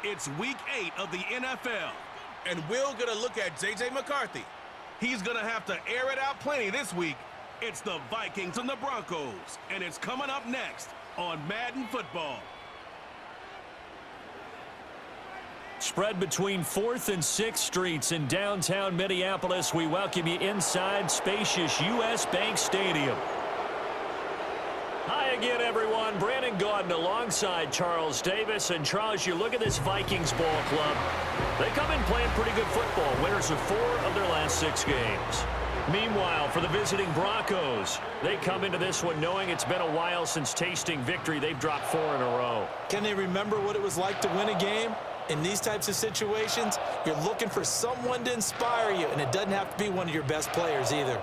It's Week 8 of the NFL. And we're going to look at JJ McCarthy. He's going to have to air it out plenty this week. It's the Vikings and the Broncos, and it's coming up next on Madden Football. Spread between 4th and 6th Streets in downtown Minneapolis. We welcome you inside spacious U.S. Bank Stadium. Hi again, everyone. Brandon Gaudin alongside Charles Davis. And Charles, you look at this Vikings ball club. They come in playing pretty good football. Winners of 4 of their last 6 games. Meanwhile, for the visiting Broncos, they come into this one knowing it's been a while since tasting victory. They've dropped 4 in a row. Can they remember what it was like to win a game? In these types of situations, you're looking for someone to inspire you, and it doesn't have to be one of your best players either.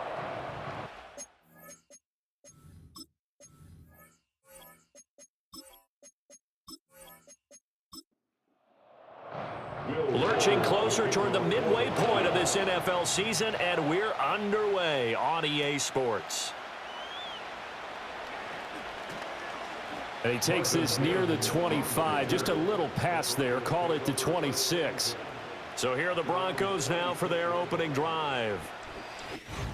Lurching closer toward the midway point of this NFL season, and we're underway on EA Sports. And he takes this near the 25, just a little past there, call it the 26. So here are the Broncos now for their opening drive.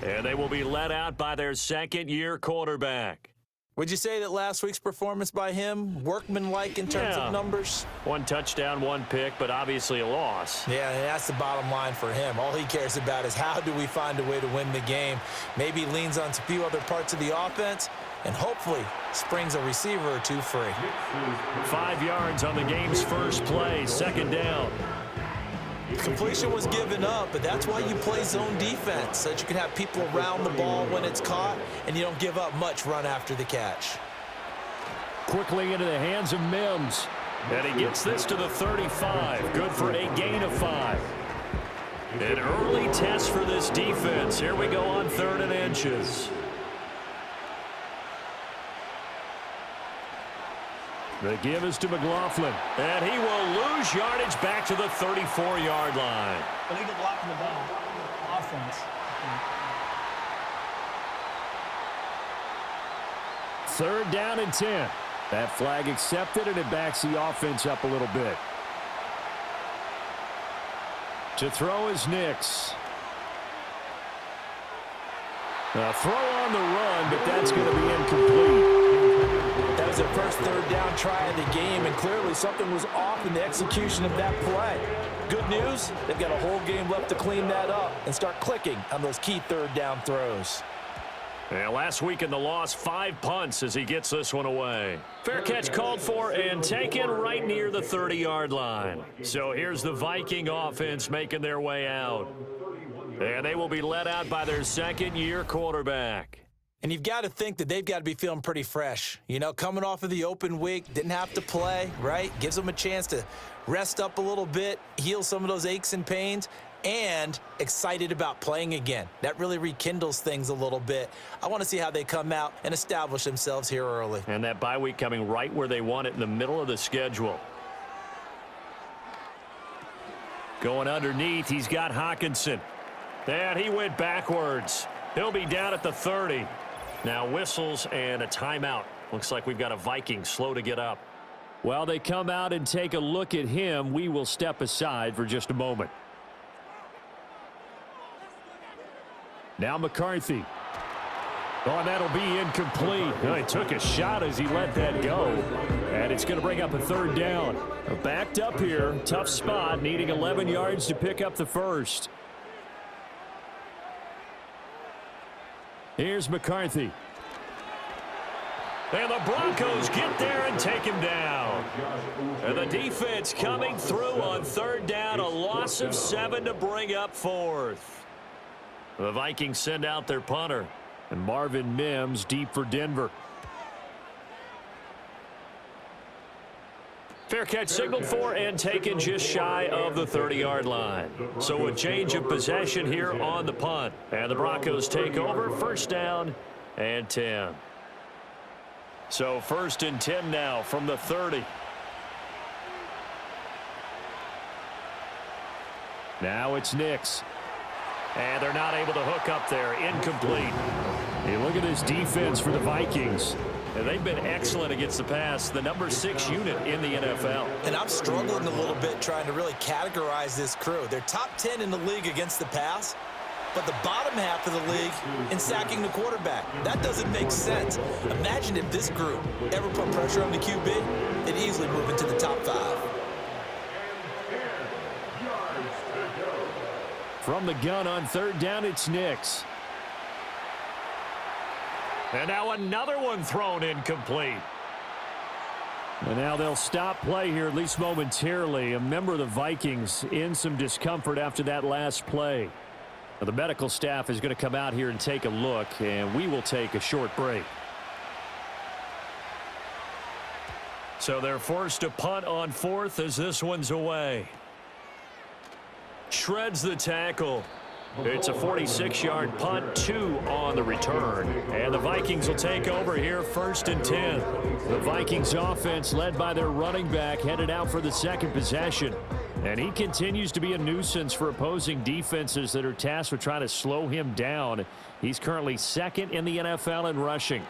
And they will be led out by their second-year quarterback. Would you say that last week's performance by him, workmanlike in terms of numbers? 1 touchdown, 1 pick, but obviously a loss. Yeah, that's the bottom line for him. All he cares about is how do we find a way to win the game. Maybe leans on a few other parts of the offense, and hopefully springs a receiver or 2 free. 5 yards on the game's first play, second down. Completion was given up, but that's why you play zone defense, so that you can have people around the ball when it's caught, and you don't give up much run after the catch. Quickly into the hands of Mims. And he gets this to the 35. Good for a gain of 5. An early test for this defense. Here we go on 3rd and inches. The give is to McLaughlin. And he will lose yardage back to the 34-yard line. Illegal block in the ball. Offense. 3rd down and 10. That flag accepted, and it backs the offense up a little bit. To throw is Nix. A throw on the run, but that's going to be incomplete. That was their first 3rd down try of the game, and clearly something was off in the execution of that play. Good news, they've got a whole game left to clean that up and start clicking on those key 3rd down throws. Yeah, last week in the loss, 5 punts as he gets this one away. Fair catch called for and taken right near the 30-yard line. So here's the Viking offense making their way out. And they will be led out by their second-year quarterback. And you've got to think that they've got to be feeling pretty fresh. You know, coming off of the open week, didn't have to play, right? Gives them a chance to rest up a little bit, heal some of those aches and pains, and excited about playing again. That really rekindles things a little bit. I want to see how they come out and establish themselves here early. And that bye week coming right where they want it in the middle of the schedule. Going underneath, he's got Hawkinson. And he went backwards. He'll be down at the 30. Now whistles and a timeout. Looks like we've got a Viking slow to get up. While they come out and take a look at him, we will step aside for just a moment. Now McCarthy. Oh, and that'll be incomplete. Oh, he took a shot as he let that go. And it's going to bring up a 3rd down. Backed up here. Tough spot. Needing 11 yards to pick up the first. Here's McCarthy. And the Broncos get there and take him down. And the defense coming through on 3rd down. A loss of 7 to bring up 4th. The Vikings send out their punter. And Marvin Mims deep for Denver. Fair catch signaled for and taken just shy of the 30-yard line. So a change of possession here on the punt. And the Broncos take over. 1st down and 10. So 1st and 10 now from the 30. Now it's Nix. And they're not able to hook up there. Incomplete. Hey, look at this defense for the Vikings. And they've been excellent against the pass, the number 6 unit in the NFL. And I'm struggling a little bit trying to really categorize this crew. They're top 10 in the league against the pass, but the bottom half of the league in sacking the quarterback. That doesn't make sense. Imagine if this group ever put pressure on the QB, they'd easily move into the top 5. From the gun on 3rd down, it's Nix. And now another one thrown incomplete. And now they'll stop play here, at least momentarily. A member of the Vikings in some discomfort after that last play. Now, the medical staff is going to come out here and take a look, and we will take a short break. So they're forced to punt on 4th as this one's away. Shreds the tackle. It's a 46-yard punt, 2 on the return. And the Vikings will take over here 1st and 10. The Vikings offense led by their running back headed out for the 2nd possession. And he continues to be a nuisance for opposing defenses that are tasked with trying to slow him down. He's currently 2nd in the NFL in rushing.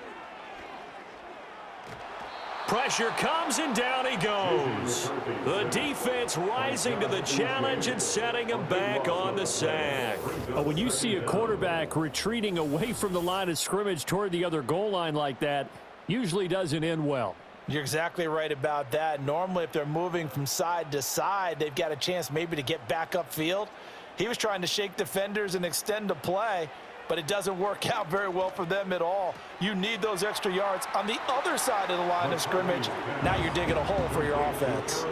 Pressure comes and down he goes. The defense rising to the challenge and setting him back on the sack. When you see a quarterback retreating away from the line of scrimmage toward the other goal line like that, usually doesn't end well. You're exactly right about that. Normally, if they're moving from side to side, they've got a chance maybe to get back upfield. He was trying to shake defenders and extend the play, but it doesn't work out very well for them at all. You need those extra yards on the other side of the line of scrimmage. Now you're digging a hole for your offense.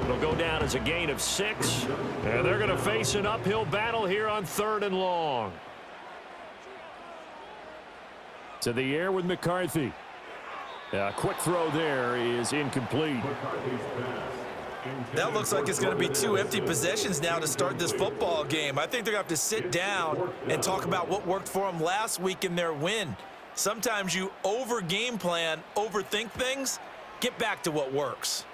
It'll go down as a gain of 6, and they're going to face an uphill battle here on 3rd and long. To the air with McCarthy. A quick throw there is incomplete. That looks like it's going to be 2 empty possessions now to start this football game. I think they're going to have to sit down and talk about what worked for them last week in their win. Sometimes you over-game plan, overthink things, get back to what works.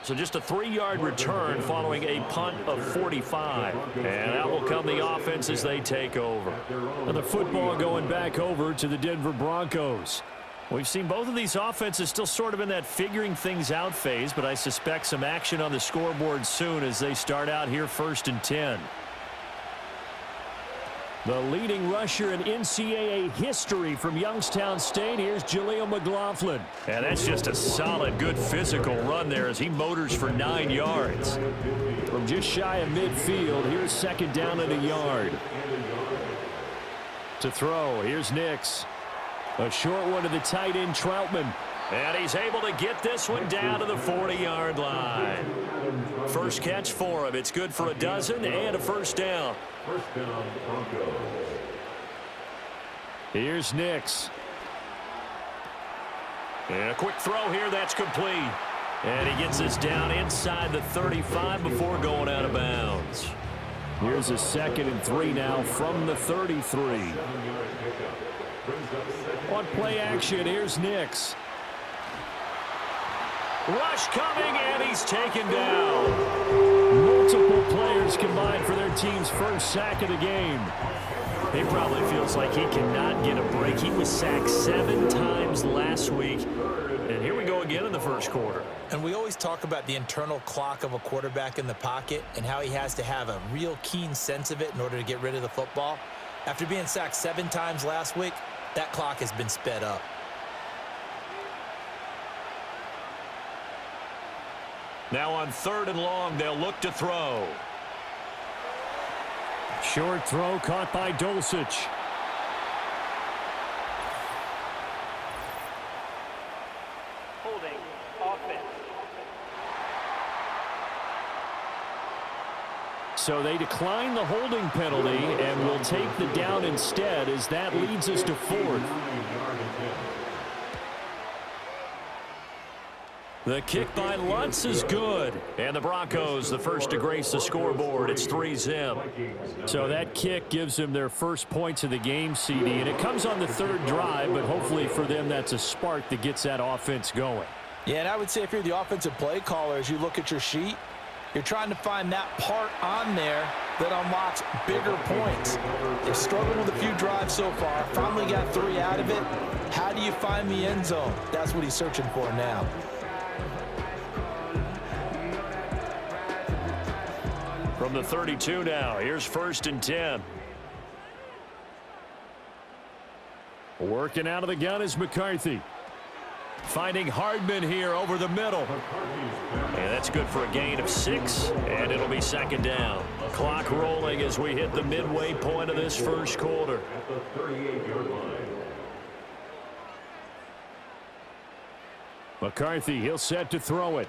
So just a 3-yard return following a punt of 45. And out will come the offense as they take over. And the football going back over to the Denver Broncos. We've seen both of these offenses still sort of in that figuring things out phase, but I suspect some action on the scoreboard soon as they start out here 1st and 10. The leading rusher in NCAA history from Youngstown State, here's Jaleel McLaughlin. And that's just a solid, good physical run there as he motors for 9 yards. From just shy of midfield, here's 2nd down and a yard. To throw, here's Nix. A short one to the tight end, Troutman. And he's able to get this one down to the 40-yard line. First catch for him. It's good for a dozen and a 1st down. First down, Broncos. Here's Nix. And a quick throw here. That's complete. And he gets this down inside the 35 before going out of bounds. Here's a 2nd and 3 now from the 33. On play action, here's Nix. Rush coming, and he's taken down. Multiple players combined for their team's first sack of the game. He probably feels like he cannot get a break. He was sacked 7 times last week. And here we go again in the 1st quarter. And we always talk about the internal clock of a quarterback in the pocket and how he has to have a real keen sense of it in order to get rid of the football. After being sacked 7 times last week, that clock has been sped up. Now on 3rd and long, they'll look to throw. Short throw caught by Dulcich. Holding offense. So they decline the holding penalty and will take the down instead as that leads us to 4th. The kick by Lutz is good. And the Broncos, the first to grace the scoreboard. It's 3-zip. So that kick gives them their first points of the game, CD. And it comes on the 3rd drive, but hopefully for them that's a spark that gets that offense going. Yeah, and I would say if you're the offensive play caller, as you look at your sheet, you're trying to find that part on there that unlocks bigger points. They've struggled with a few drives so far, finally got 3 out of it. How do you find the end zone? That's what he's searching for now. From the 32 now, here's 1st and 10. Working out of the gun is McCarthy. Finding Hardman here over the middle. And that's good for a gain of 6, and it'll be 2nd down. Clock rolling as we hit the midway point of this first quarter. At the 38-yard line. McCarthy, he'll set to throw it.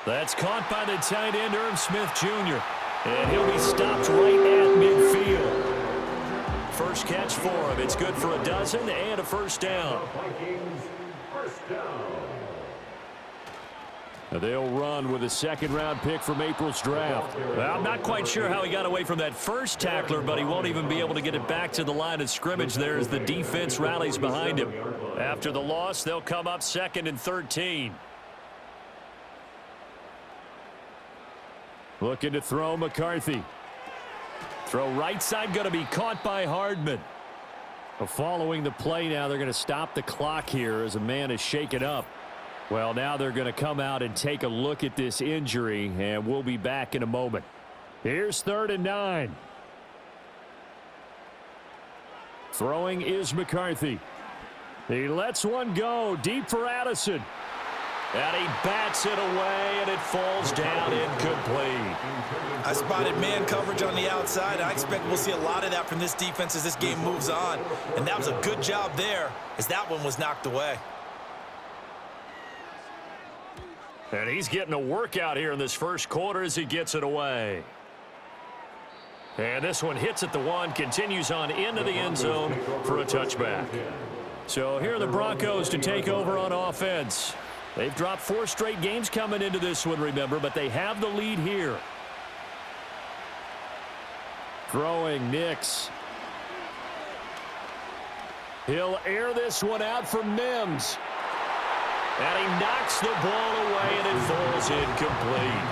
That's caught by the tight end, Irv Smith Jr. And he'll be stopped right at midfield. First catch for him. It's good for a dozen and a 1st down. Vikings, 1st down. They'll run with a 2nd-round pick from April's draft. Well, I'm not quite sure how he got away from that first tackler, but he won't even be able to get it back to the line of scrimmage there as the defense rallies behind him. After the loss, they'll come up 2nd and 13. Looking to throw McCarthy. Throw right side going to be caught by Hardman. Following the play now, they're going to stop the clock here as a man is shaken up. Well, now they're going to come out and take a look at this injury, and we'll be back in a moment. Here's 3rd and 9. Throwing is McCarthy. He lets one go deep for Addison. And he bats it away, and it falls down incomplete. I spotted man coverage on the outside. I expect we'll see a lot of that from this defense as this game moves on. And that was a good job there as that one was knocked away. And he's getting a workout here in this first quarter as he gets it away. And this one hits at the 1, continues on into the end zone for a touchback. So here are the Broncos to take over on offense. They've dropped 4 straight games coming into this one, remember, but they have the lead here. Throwing Nix. He'll air this one out for Mims. And he knocks the ball away, and it falls incomplete.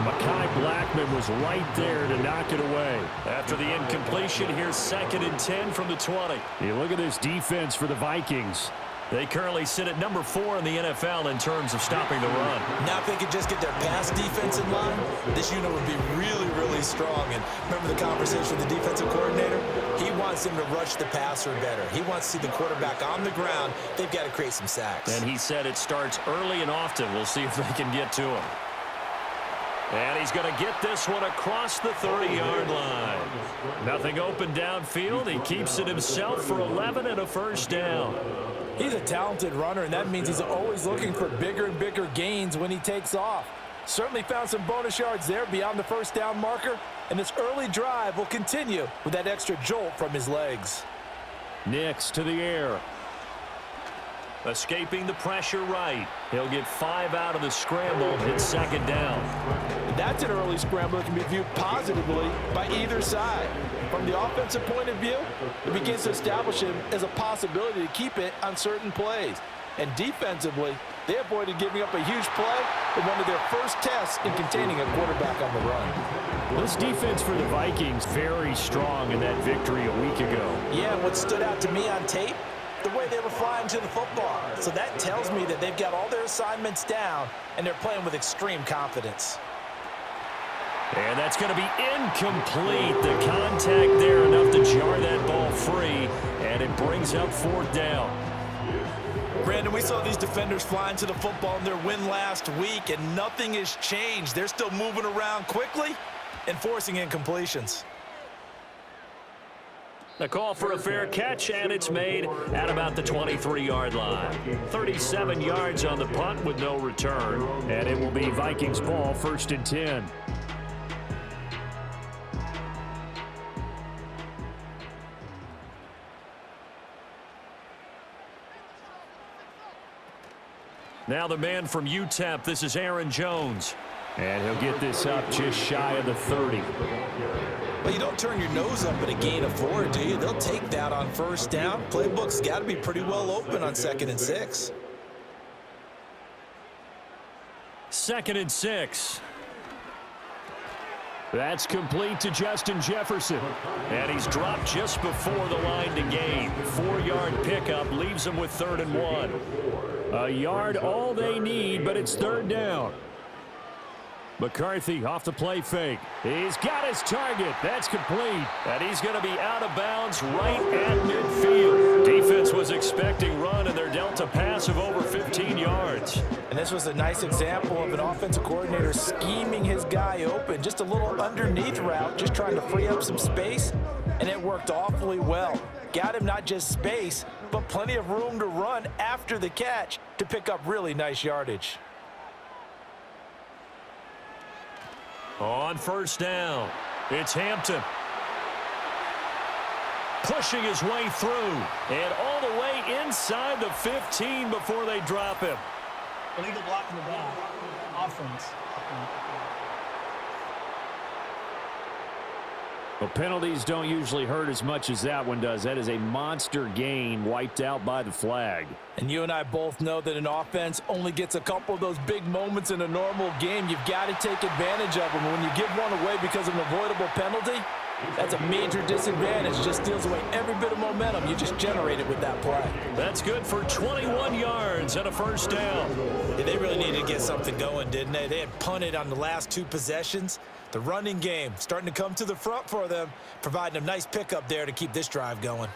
Mekhi Blackman was right there to knock it away. After the incompletion, here's 2nd and 10 from the 20. You look at this defense for the Vikings. They currently sit at number 4 in the NFL in terms of stopping the run. Now if they could just get their pass defense in line, this unit would be really, really strong. And remember the conversation with the defensive coordinator? He wants them to rush the passer better. He wants to see the quarterback on the ground. They've got to create some sacks. And he said it starts early and often. We'll see if they can get to him. And he's going to get this one across the 30-yard line. Nothing open downfield. He keeps it himself for 11 and a 1st down. He's a talented runner, and that means he's always looking for bigger and bigger gains when he takes off. Certainly found some bonus yards there beyond the 1st down marker, and this early drive will continue with that extra jolt from his legs. Nix to the air. Escaping the pressure right. He'll get 5 out of the scramble. It's 2nd down. That's an early scramble that can be viewed positively by either side. From the offensive point of view, it begins to establish him as a possibility to keep it on certain plays. And defensively, they avoided giving up a huge play in one of their first tests in containing a quarterback on the run. This defense for the Vikings very strong in that victory a week ago. Yeah, what stood out to me on tape, the way they were flying to the football. So that tells me that they've got all their assignments down, and they're playing with extreme confidence. And that's going to be incomplete. The contact there enough to jar that ball free, and it brings up 4th down. Brandon, we saw these defenders flying to the football in their win last week, and nothing has changed. They're still moving around quickly and forcing incompletions. A call for a fair catch, and it's made at about the 23-yard line. 37 yards on the punt with no return, and it will be Vikings ball 1st and 10. Now the man from UTEP, this is Aaron Jones. And he'll get this up just shy of the 30. Well, you don't turn your nose up at a gain of 4, do you? They'll take that on 1st down. Playbook's got to be pretty well open on 2nd and 6. 2nd and 6. That's complete to Justin Jefferson. And he's dropped just before the line to gain. 4-yard pickup leaves him with 3rd and 1. A yard all they need, but it's 3rd down. McCarthy off the play fake. He's got his target. That's complete. And he's going to be out of bounds right at midfield. Defense was expecting run, and they're dealt a pass of over 15 yards. And this was a nice example of an offensive coordinator scheming his guy open. Just a little underneath route, just trying to free up some space, and it worked awfully well. Got him not just space, but plenty of room to run after the catch to pick up really nice yardage. On 1st down, it's Hampton. Pushing his way through, and all the way inside the 15 before they drop him. Illegal block in the back. Offense. Well, penalties don't usually hurt as much as that one does. That is a monster gain wiped out by the flag. And you and I both know that an offense only gets a couple of those big moments in a normal game. You've got to take advantage of them. When you give one away because of an avoidable penalty, that's a major disadvantage. Just steals away every bit of momentum you just generated with that play. That's good for 21 yards and a 1st down. Yeah, they really needed to get something going, didn't they? They had punted on the last 2 possessions. The running game starting to come to the front for them, providing a nice pickup there to keep this drive going.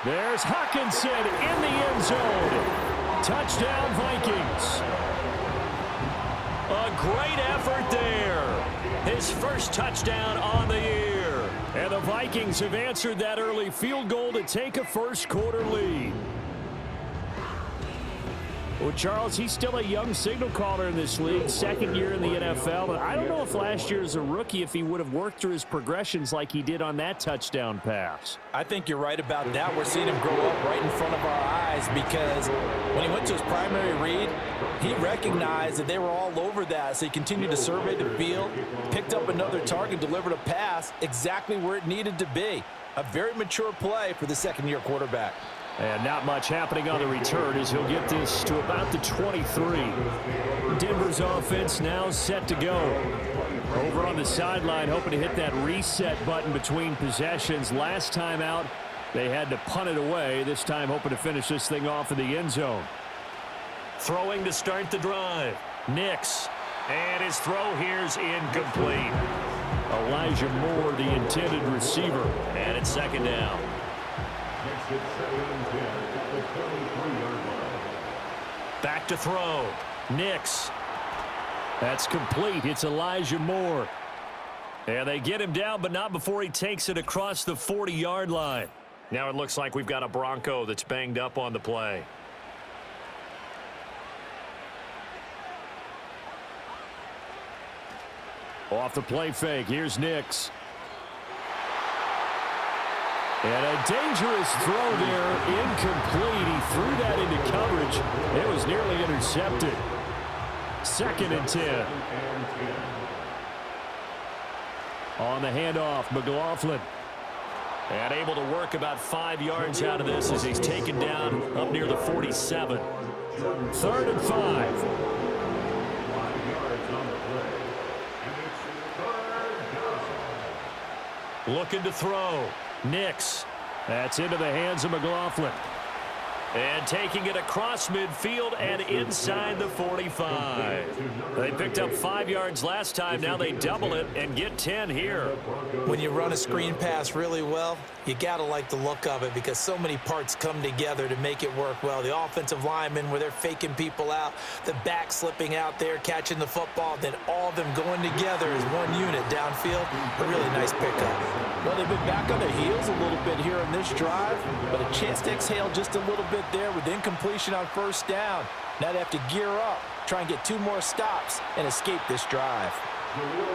There's Hawkinson in the end zone. Touchdown, Vikings. A great effort there. His first touchdown on the year. And the Vikings have answered that early field goal to take a 1st quarter lead. Well, Charles, he's still a young signal caller in this league, 2nd year in the NFL. But I don't know if last year as a rookie, if he would have worked through his progressions like he did on that touchdown pass. I think you're right about that. We're seeing him grow up right in front of our eyes because when he went to his primary read, he recognized that they were all over that. So he continued to survey the field, picked up another target, delivered a pass exactly where it needed to be. A very mature play for the 2nd-year quarterback. And not much happening on the return as he'll get this to about the 23. Denver's offense now set to go. Over on the sideline, hoping to hit that reset button between possessions. Last time out, they had to punt it away. This time hoping to finish this thing off in the end zone. Throwing to start the drive. Nix. And his throw here's incomplete. Elijah Moore, the intended receiver. And it's 2nd down. Back to throw. Nix. That's complete. It's Elijah Moore. And they get him down, but not before he takes it across the 40-yard line. Now it looks like we've got a Bronco that's banged up on the play. Off the play fake. Here's Nix. And a dangerous throw there, incomplete. He threw that into coverage. It was nearly intercepted. 2nd and 10. On the handoff, McLaughlin. And able to work about 5 yards out of this as he's taken down up near the 47. 3rd and 5. Looking to throw. Nix. That's into the hands of McLaughlin. And taking it across midfield and inside the 45. They picked up 5 yards last time. Now they double it and get 10 here. When you run a screen pass really well, you got to like the look of it because so many parts come together to make it work well. The offensive linemen where they're faking people out, the back slipping out there, catching the football, then all of them going together as one unit downfield. A really nice pickup. Well, they've been back on their heels a little bit here on this drive, but a chance to exhale just a little bit there with incompletion on 1st down. Now they have to gear up, try and get 2 more stops and escape this drive.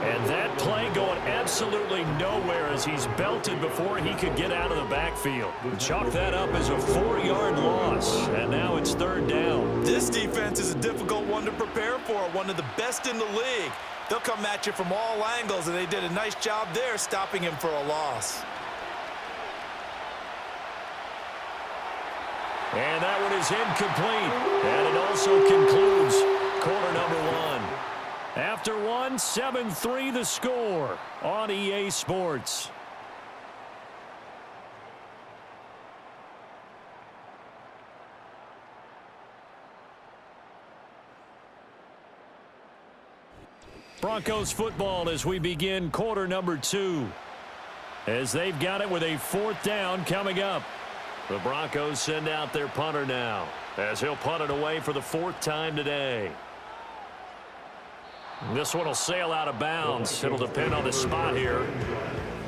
And that play going absolutely nowhere as he's belted before he could get out of the backfield. Chalk that up as a 4-yard loss, and now it's 3rd down. This defense is a difficult one to prepare for, one of the best in the league. They'll come at you from all angles, and they did a nice job there stopping him for a loss. And that one is incomplete. And it also concludes quarter number 1. After one, 7-3 the score on EA Sports. Broncos football as we begin quarter number 2. As they've got it with a 4th down coming up. The Broncos send out their punter now as he'll punt it away for the 4th time today. This one will sail out of bounds. It'll depend on the spot here.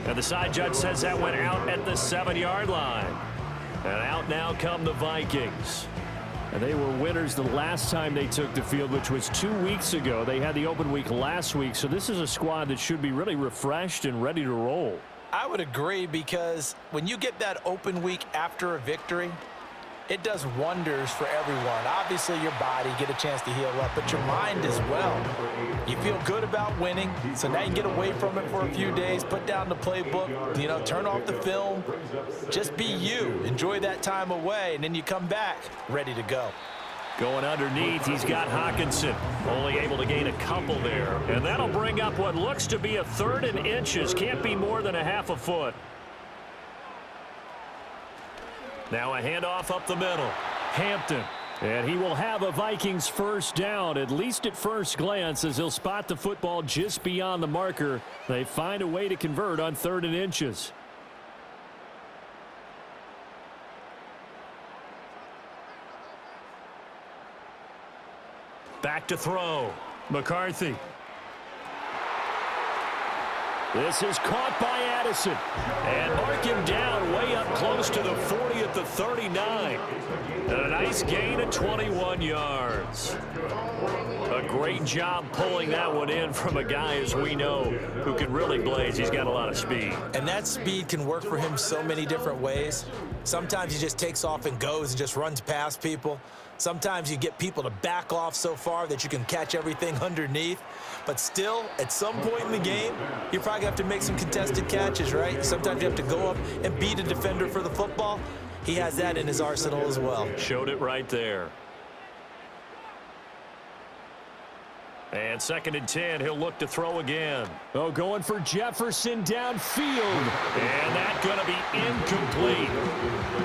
And the side judge says that went out at the 7-yard line. And out now come the Vikings. And they were winners the last time they took the field, which was 2 weeks ago. They had the open week last week, so this is a squad that should be really refreshed and ready to roll. I would agree, because when you get that open week after a victory, it does wonders for everyone. Obviously, your body, get a chance to heal up, but your mind as well. You feel good about winning, so now you can get away from it for a few days, put down the playbook, turn off the film. Just be you. Enjoy that time away, and then you come back ready to go. Going underneath, he's got Hawkinson. Only able to gain a couple there. And that'll bring up what looks to be a 3rd and inches. Can't be more than a half a foot. Now a handoff up the middle. Hampton. And he will have a Vikings 1st down, at least at first glance, as he'll spot the football just beyond the marker. They find a way to convert on 3rd and inches. Back to throw. McCarthy. This is caught by Addison. And mark him down way up close to the 40 at the 39. And a nice gain of 21 yards. A great job pulling that one in from a guy, as we know, who can really blaze. He's got a lot of speed. And that speed can work for him so many different ways. Sometimes he just takes off and goes and just runs past people. Sometimes you get people to back off so far that you can catch everything underneath. But still, at some point in the game, you're probably going to have to make some contested catches, right? Sometimes you have to go up and beat a defender for the football. He has that in his arsenal as well. Showed it right there. And 2nd and 10, he'll look to throw again. Oh, going for Jefferson downfield. And that's going to be incomplete.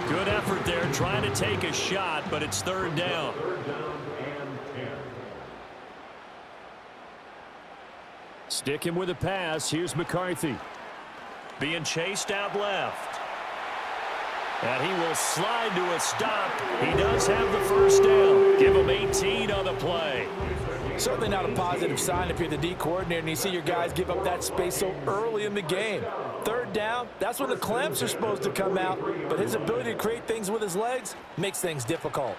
Good effort there, trying to take a shot, but it's 3rd down. Sticking with a pass, here's McCarthy. Being chased out left. And he will slide to a stop. He does have the 1st down. Give him 18 on the play. Certainly not a positive sign if you're the D coordinator and you see your guys give up that space so early in the game. 3rd down, that's when the clamps are supposed to come out, but his ability to create things with his legs makes things difficult.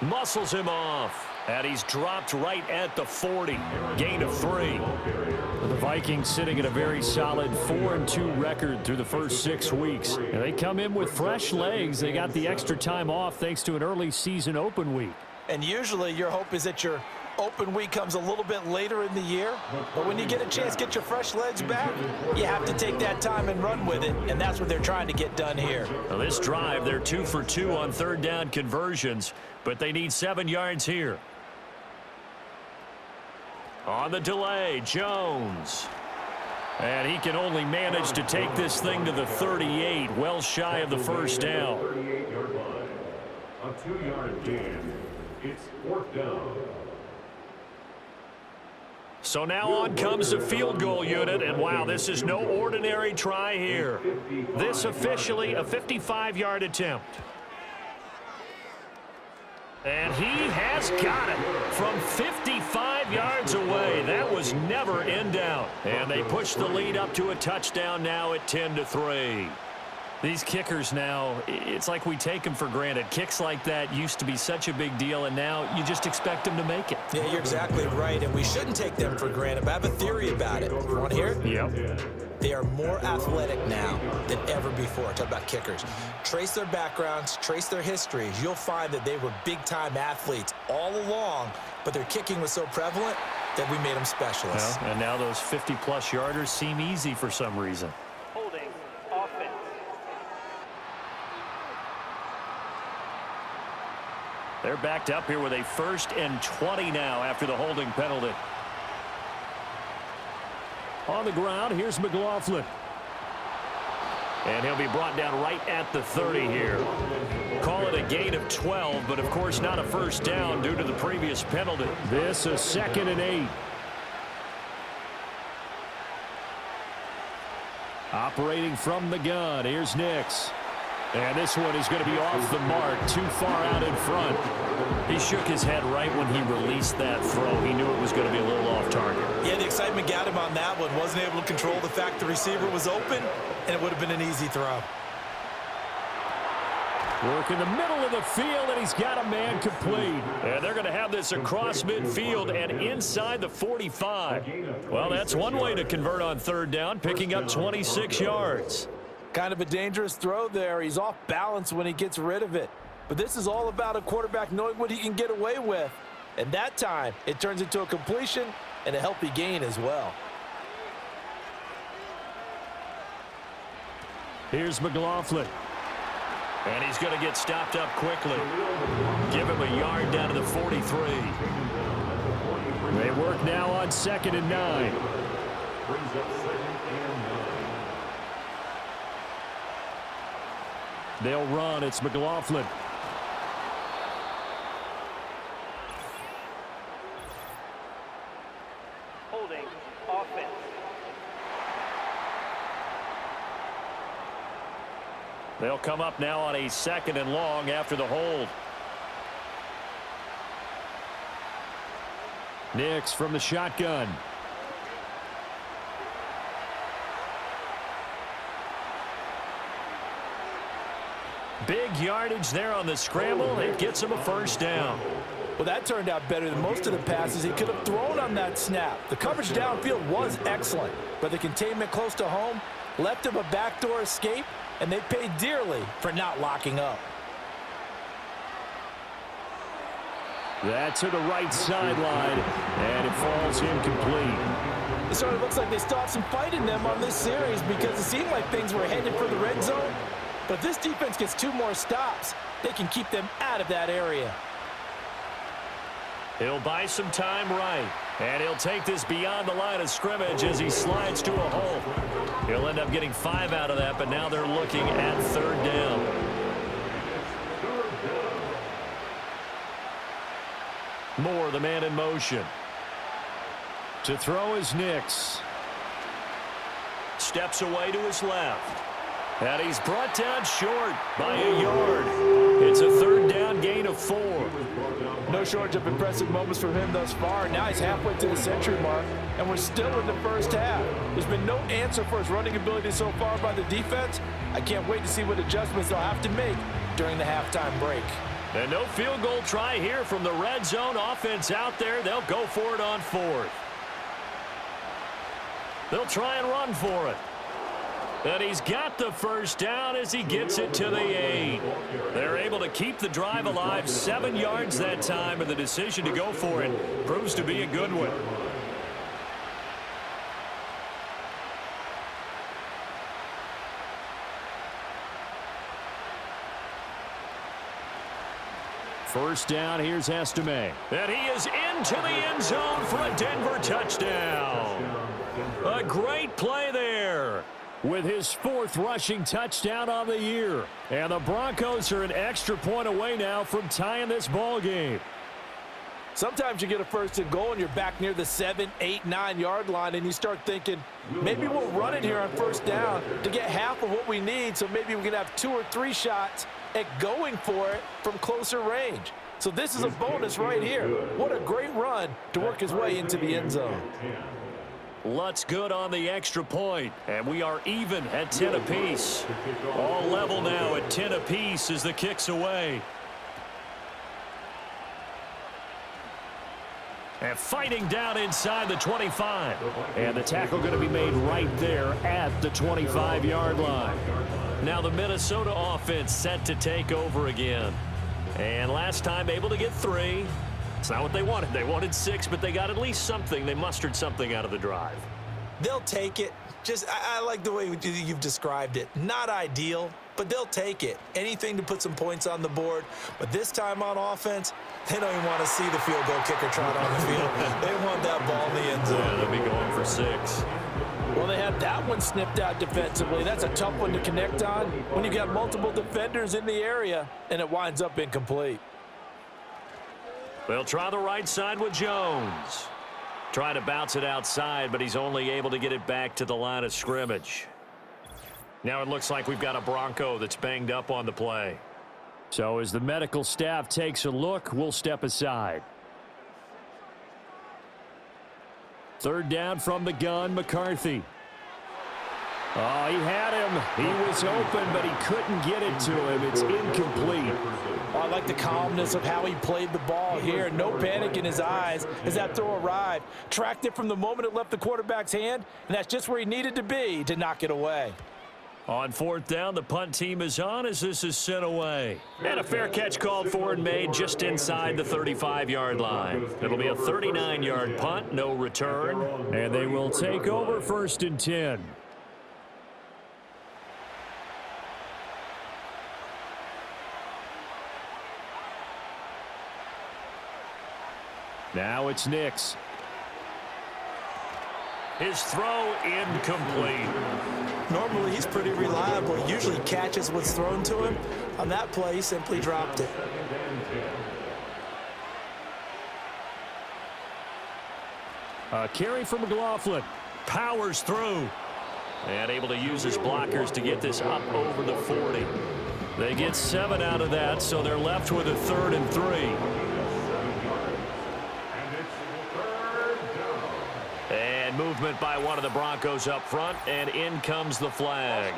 Muscles him off, and he's dropped right at the 40. Gain of 3. The Vikings sitting at a very solid 4-2 record through the first 6 weeks. And they come in with fresh legs. They got the extra time off thanks to an early season open week. And usually your hope is that your open week comes a little bit later in the year, but when you get a chance to get your fresh legs back, you have to take that time and run with it, and that's what they're trying to get done here. Now this drive, they're 2 for 2 on 3rd down conversions, but they need 7 yards here. On the delay, Jones. And he can only manage to take this thing to the 38, well shy of the 1st down. 38-yard line. A 2-yard gain. It's 4th down. So now on comes the field goal unit, and wow, this is no ordinary try here. This officially a 55-yard attempt. And he has got it from 55 yards away. That was never in doubt. And they push the lead up to a touchdown now at 10-3. These kickers now, it's like we take them for granted. Kicks like that used to be such a big deal, and now you just expect them to make it. Yeah, you're exactly right, and we shouldn't take them for granted, but I have a theory about it. You want to hear it? Yep. They are more athletic now than ever before. Talk about kickers. Trace their backgrounds, trace their histories. You'll find that they were big-time athletes all along, but their kicking was so prevalent that we made them specialists. Well, and now those 50-plus yarders seem easy for some reason. Holding. Offense. They're backed up here with a 1st and 20 now after the holding penalty. On the ground, here's McLaughlin. And he'll be brought down right at the 30 here. Call it a gain of 12, but of course not a first down due to the previous penalty. This is 2nd and 8. Operating from the gun, here's Nix. And this one is going to be off the mark, too far out in front. He shook his head right when he released that throw. He knew it was going to be a little off target. Yeah, the excitement got him on that one. Wasn't able to control the fact the receiver was open, and it would have been an easy throw. Work in the middle of the field, and he's got a man complete. And they're going to have this across midfield and inside the 45. Well, that's one way to convert on 3rd down, picking up 26 yards. Kind of a dangerous throw there. He's off balance when he gets rid of it. But this is all about a quarterback knowing what he can get away with. And that time, it turns into a completion and a healthy gain as well. Here's McLaughlin. And he's going to get stopped up quickly. Give him a yard down to the 43. They work now on 2nd and 9. They'll run. It's McLaughlin. Holding. Offense. They'll come up now on a 2nd and long after the hold. Nix from the shotgun. Big yardage there on the scramble. It gets him a first down. Well, that turned out better than most of the passes he could have thrown on that snap. The coverage downfield was excellent, but the containment close to home left him a backdoor escape, and they paid dearly for not locking up. That's to the right sideline, and it falls incomplete. It sort of looks like they still have some fight in them on this series because it seemed like things were headed for the red zone. But this defense gets 2 more stops. They can keep them out of that area. He'll buy some time right, and he'll take this beyond the line of scrimmage as he slides to a hole. He'll end up getting 5 out of that, but now they're looking at 3rd down. Moore, the man in motion. To throw is Nix. Steps away to his left. And he's brought down short by a yard. It's a 3rd down gain of 4. No shortage of impressive moments from him thus far. Now he's halfway to the century mark, and we're still in the first half. There's been no answer for his running ability so far by the defense. I can't wait to see what adjustments they'll have to make during the halftime break. And no field goal try here from the red zone. Offense out there. They'll go for it on 4th. They'll try and run for it. And he's got the first down as he gets it to the 8. They're able to keep the drive alive. 7 yards that time, and the decision to go for it proves to be a good one. First down, here's Estime. And he is into the end zone for a Denver touchdown. A great play there, with his 4th rushing touchdown on the year. And the Broncos are an extra point away now from tying this ball game. Sometimes you get a 1st and goal and you're back near the 7, 8, 9 yard line, and you start thinking, maybe we'll run it here on 1st down to get half of what we need, so maybe we can have 2 or 3 shots at going for it from closer range. So this is a bonus right here. What a great run to work his way into the end zone. Lutz good on the extra point, and we are even at 10 apiece. All level now at 10 apiece as the kick's away. And fighting down inside the 25. And the tackle going to be made right there at the 25-yard line. Now the Minnesota offense set to take over again. And last time able to get 3. It's not what they wanted. They wanted 6, but they got at least something. They mustered something out of the drive. They'll take it. I like the way you've described it. Not ideal, but they'll take it. Anything to put some points on the board. But this time on offense, they don't even want to see the field goal kicker trot on the field. They want that ball in the end zone. Yeah, they'll be going for 6. Well, they had that one snipped out defensively. That's a tough one to connect on when you've got multiple defenders in the area, and it winds up incomplete. They'll try the right side with Jones. Trying to bounce it outside, but he's only able to get it back to the line of scrimmage. Now it looks like we've got a Bronco that's banged up on the play. So as the medical staff takes a look, we'll step aside. Third down from the gun, McCarthy. Oh, he had him. He was open, but he couldn't get it to him. It's incomplete. Oh, I like the calmness of how he played the ball here. No panic in his eyes as that throw arrived. Tracked it from the moment it left the quarterback's hand, and that's just where he needed to be to knock it away. On fourth down, the punt team is on as this is sent away. And a fair catch called for and made just inside the 35-yard line. It'll be a 39-yard punt, no return. And they will take over 1st and 10. Now it's Nix. His throw incomplete. Normally, he's pretty reliable. He usually catches what's thrown to him. On that play, he simply dropped it. A carry from McLaughlin. Powers through. And able to use his blockers to get this up over the 40. They get 7 out of that, so they're left with a 3rd and 3. And movement by one of the Broncos up front, and in comes the flag.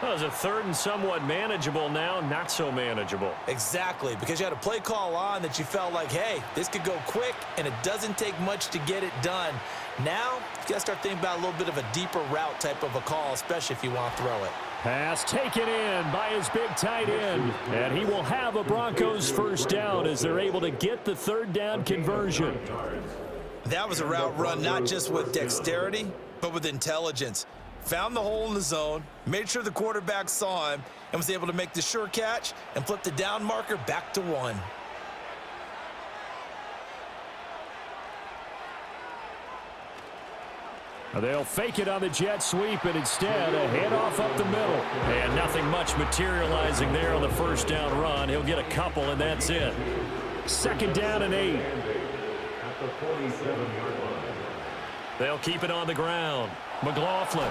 That was a 3rd and somewhat manageable, now not so manageable. Exactly, because you had a play call on that you felt like, hey, this could go quick, and it doesn't take much to get it done. Now, you got to start thinking about a little bit of a deeper route type of a call, especially if you want to throw it. Pass taken in by his big tight end. And he will have a Broncos 1st down as they're able to get the 3rd down conversion. That was a route run not just with dexterity, but with intelligence. Found the hole in the zone, made sure the quarterback saw him, and was able to make the sure catch and flip the down marker back to 1. They'll fake it on the jet sweep, and instead a handoff up the middle. And nothing much materializing there on the 1st down run. He'll get a couple, and that's it. 2nd down and 8. They'll keep it on the ground. McLaughlin.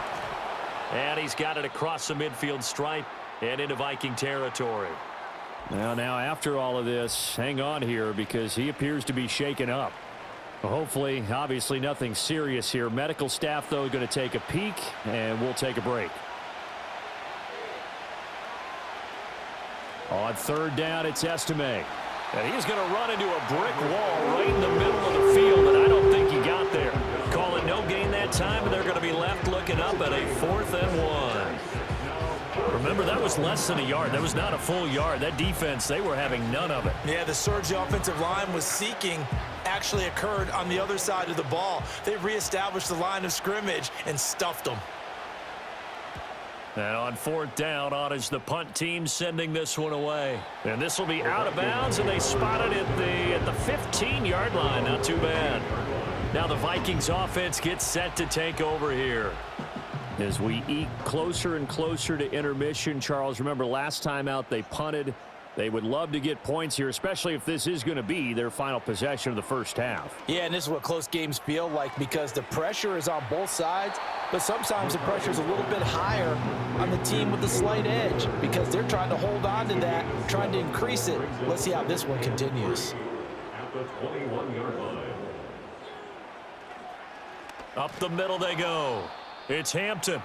And he's got it across the midfield stripe and into Viking territory. Now after all of this, hang on here because he appears to be shaken up. Hopefully, obviously nothing serious here. Medical staff, though, going to take a peek, and we'll take a break. On 3rd down, it's Estime. And he's going to run into a brick wall right in the middle of the field, and I don't think he got there. Call it no gain that time, and they're going to be left looking up at a 4th and 1. Remember, that was less than a yard. That was not a full yard. That defense, they were having none of it. Yeah, the surge the offensive line was seeking actually occurred on the other side of the ball. They reestablished the line of scrimmage and stuffed them. And on 4th down, on is the punt team sending this one away. And this will be out of bounds, and they spot it at the 15-yard line. Not too bad. Now the Vikings offense gets set to take over here. As we eke closer and closer to intermission, Charles, remember last time out they punted. They would love to get points here, especially if this is going to be their final possession of the 1st half. Yeah, and this is what close games feel like because the pressure is on both sides, but sometimes the pressure is a little bit higher on the team with the slight edge because they're trying to hold on to that, trying to increase it. Let's see how this one continues. At the 21-yard line. Up the middle they go. It's Hampton.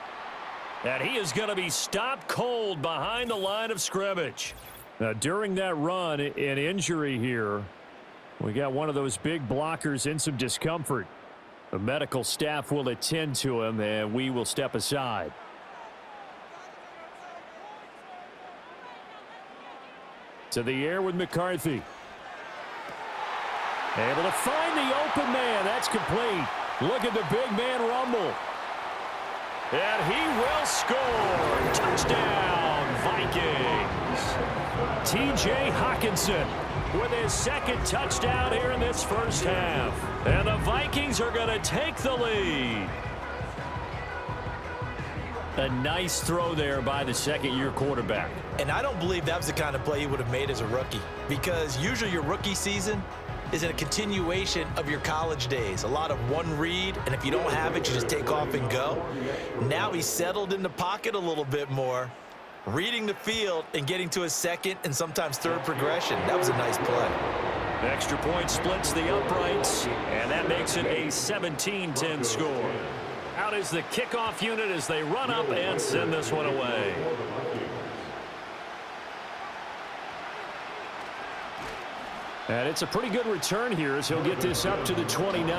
And he is going to be stopped cold behind the line of scrimmage. Now, during that run, an injury here. We got one of those big blockers in some discomfort. The medical staff will attend to him, and we will step aside. To the air with McCarthy. Able to find the open man. That's complete. Look at the big man rumble. And he will score. Touchdown, Vikings. TJ Hawkinson with his second touchdown here in this first half. And the Vikings are going to take the lead. A nice throw there by the second-year quarterback. And I don't believe that was the kind of play he would have made as a rookie, because usually your rookie season is a continuation of your college days. A lot of one read, and if you don't have it, you just take off and go. Now he's settled in the pocket a little bit more, reading the field and getting to his second and sometimes third progression. That was a nice play. Extra point splits the uprights, and that makes it a 17-10 score. Out is the kickoff unit as they run up and send this one away. And it's a pretty good return here as he'll get this up to the 29.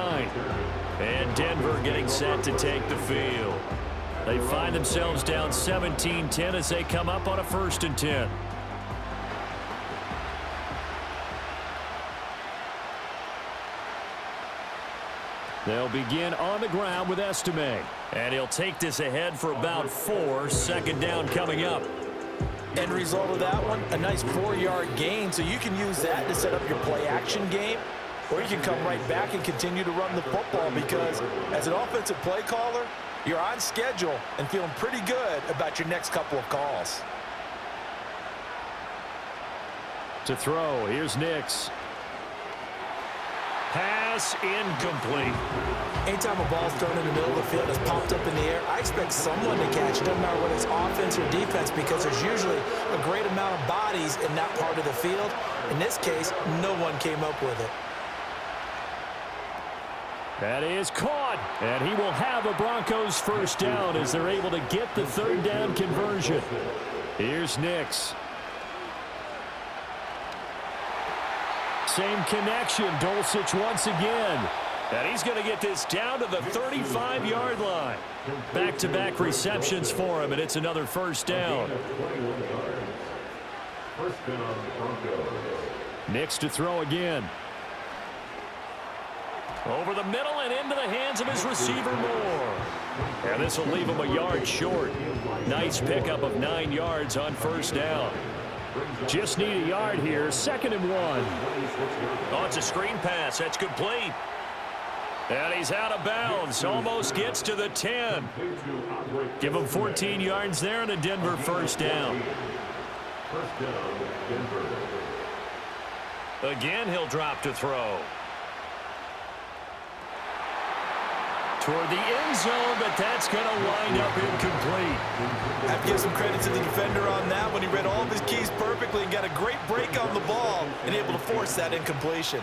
And Denver getting set to take the field. They find themselves down 17-10 as they come up on a 1st and 10. They'll begin on the ground with Estime. And he'll take this ahead for about 4. Second down coming up. End result of that one, a nice 4-yard gain, so you can use that to set up your play-action game, or you can come right back and continue to run the football, because as an offensive play caller, you're on schedule and feeling pretty good about your next couple of calls. To throw, here's Nix. Pass incomplete. Anytime a ball's thrown in the middle of the field and it's popped up in the air, I expect someone to catch it, doesn't matter whether it's offense or defense, because there's usually a great amount of bodies in that part of the field. In this case, no one came up with it. That is caught, and he will have a Broncos first down as they're able to get the 3rd down conversion. Here's Nix. Same connection, Dulcich once again. And he's going to get this down to the 35-yard line. Back-to-back receptions for him, and it's another first down. Nix to throw again. Over the middle and into the hands of his receiver Moore. And this will leave him a yard short. Nice pickup of 9 yards on first down. Just need a yard here. 2nd and 1. Oh, it's a screen pass. That's complete. And he's out of bounds. Almost gets to the 10. Give him 14 yards there and a Denver first down. Again, he'll drop to throw. Toward the end zone, but that's going to wind up incomplete. I have to give some credit to the defender on that when he read all of his keys perfectly and got a great break on the ball and able to force that incompletion.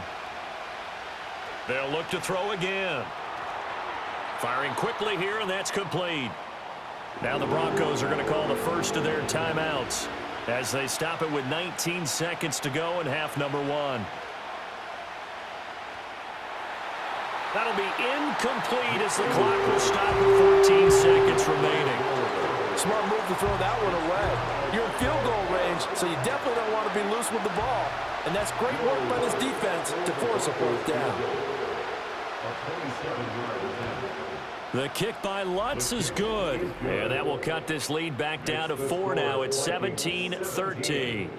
They'll look to throw again. Firing quickly here, and that's complete. Now the Broncos are going to call the first of their timeouts as they stop it with 19 seconds to go in half number 1. That'll be incomplete as the clock will stop with 14 seconds remaining. Smart move to throw that one away. You're in field goal range, so you definitely don't want to be loose with the ball. And that's great work by this defense to force a 4th down. The kick by Lutz is good. And that will cut this lead back down to 4 now. It's 17-13.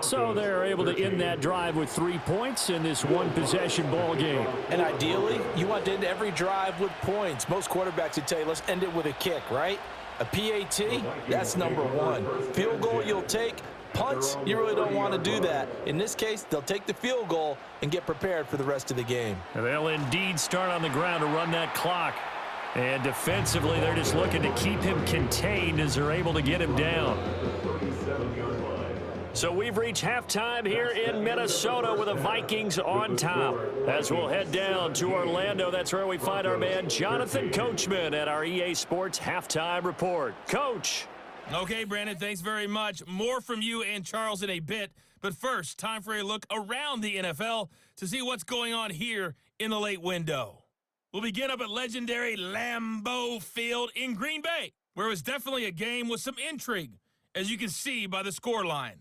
So they're able to end that drive with 3 points in this one-possession ball game. And ideally, you want to end every drive with points. Most quarterbacks would tell you, let's end it with a kick, right? A PAT, that's number 1. Field goal you'll take. Punts, you really don't want to do that. In this case, they'll take the field goal and get prepared for the rest of the game. They'll indeed start on the ground to run that clock. And defensively, they're just looking to keep him contained as they're able to get him down. So we've reached halftime here in Minnesota with the Vikings on top. As we'll head down to Orlando, that's where we find our man Jonathan Coachman at our EA Sports Halftime Report. Coach. Okay, Brandon, thanks very much. More from you and Charles in a bit. But first, time for a look around the NFL to see what's going on here in the late window. We'll begin up at legendary Lambeau Field in Green Bay, where it was definitely a game with some intrigue, as you can see by the scoreline.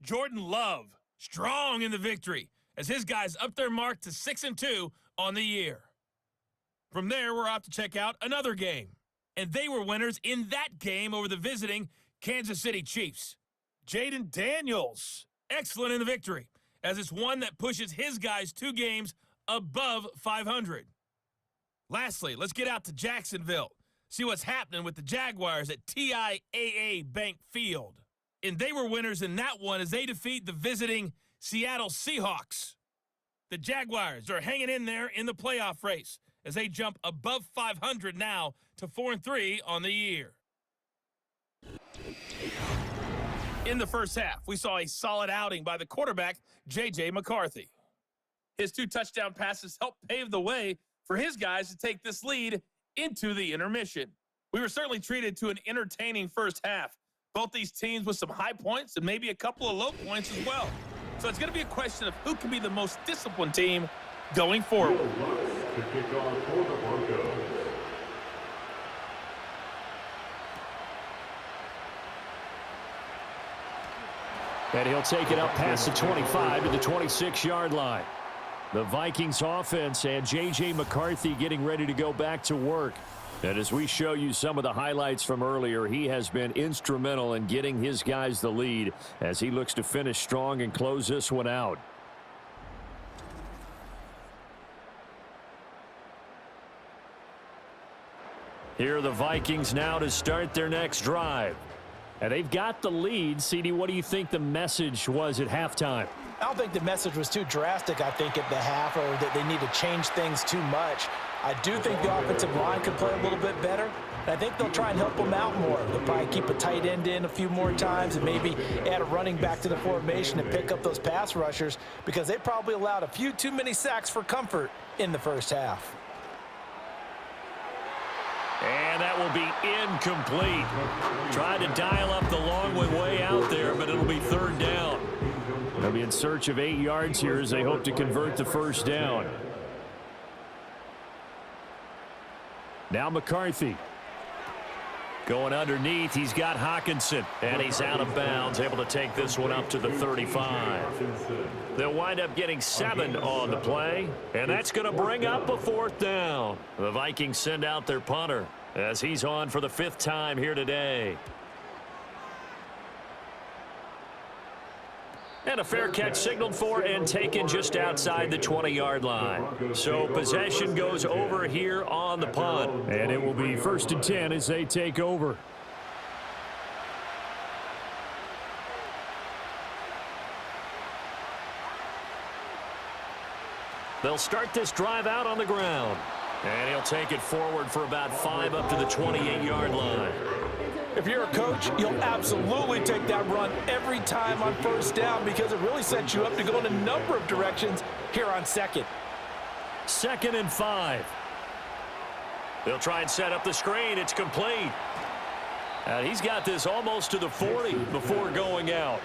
Jordan Love, strong in the victory, as his guys up their mark to 6-2 on the year. From there, we're off to check out another game. And they were winners in that game over the visiting Kansas City Chiefs. Jaden Daniels, excellent in the victory, as it's one that pushes his guys 2 games above 500. Lastly, let's get out to Jacksonville, see what's happening with the Jaguars at TIAA Bank Field. And they were winners in that one as they defeat the visiting Seattle Seahawks. The Jaguars are hanging in there in the playoff race as they jump above 500 now to 4-3 on the year. In the first half, we saw a solid outing by the quarterback, JJ McCarthy. His 2 touchdown passes helped pave the way for his guys to take this lead into the intermission. We were certainly treated to an entertaining first half. Both these teams with some high points and maybe a couple of low points as well. So it's going to be a question of who can be the most disciplined team going forward. To kick off for the Broncos. And he'll take it up past the 25 to the 26-yard line. The Vikings offense and JJ McCarthy getting ready to go back to work. And as we show you some of the highlights from earlier, he has been instrumental in getting his guys the lead as he looks to finish strong and close this one out. Here are the Vikings now to start their next drive. And they've got the lead. CD, what do you think the message was at halftime? I don't think the message was too drastic, I think, at the half, or that they need to change things too much. I do think the offensive line could play a little bit better. And I think they'll try and help them out more. They'll probably keep a tight end in a few more times and maybe add a running back to the formation and pick up those pass rushers because they probably allowed a few too many sacks for comfort in the first half. And that will be incomplete. Tried to dial up the long way out there, but it'll be 3rd down. They'll be in search of 8 yards here as they hope to convert the first down. Now McCarthy. Going underneath, he's got Hawkinson, and he's out of bounds, able to take this one up to the 35. They'll wind up getting 7 on the play, and that's going to bring up a 4th down. The Vikings send out their punter as he's on for the 5th time here today. And a fair catch signaled for and taken just outside the 20-yard line. So possession goes over here on the punt. And it will be 1st and 10 as they take over. They'll start this drive out on the ground. And he'll take it forward for about 5 up to the 28-yard line. If you're a coach, you'll absolutely take that run every time on 1st down because it really sets you up to go in a number of directions here on 2nd. 2nd and 5. They'll try and set up the screen. It's complete. And he's got this almost to the 40 before going out.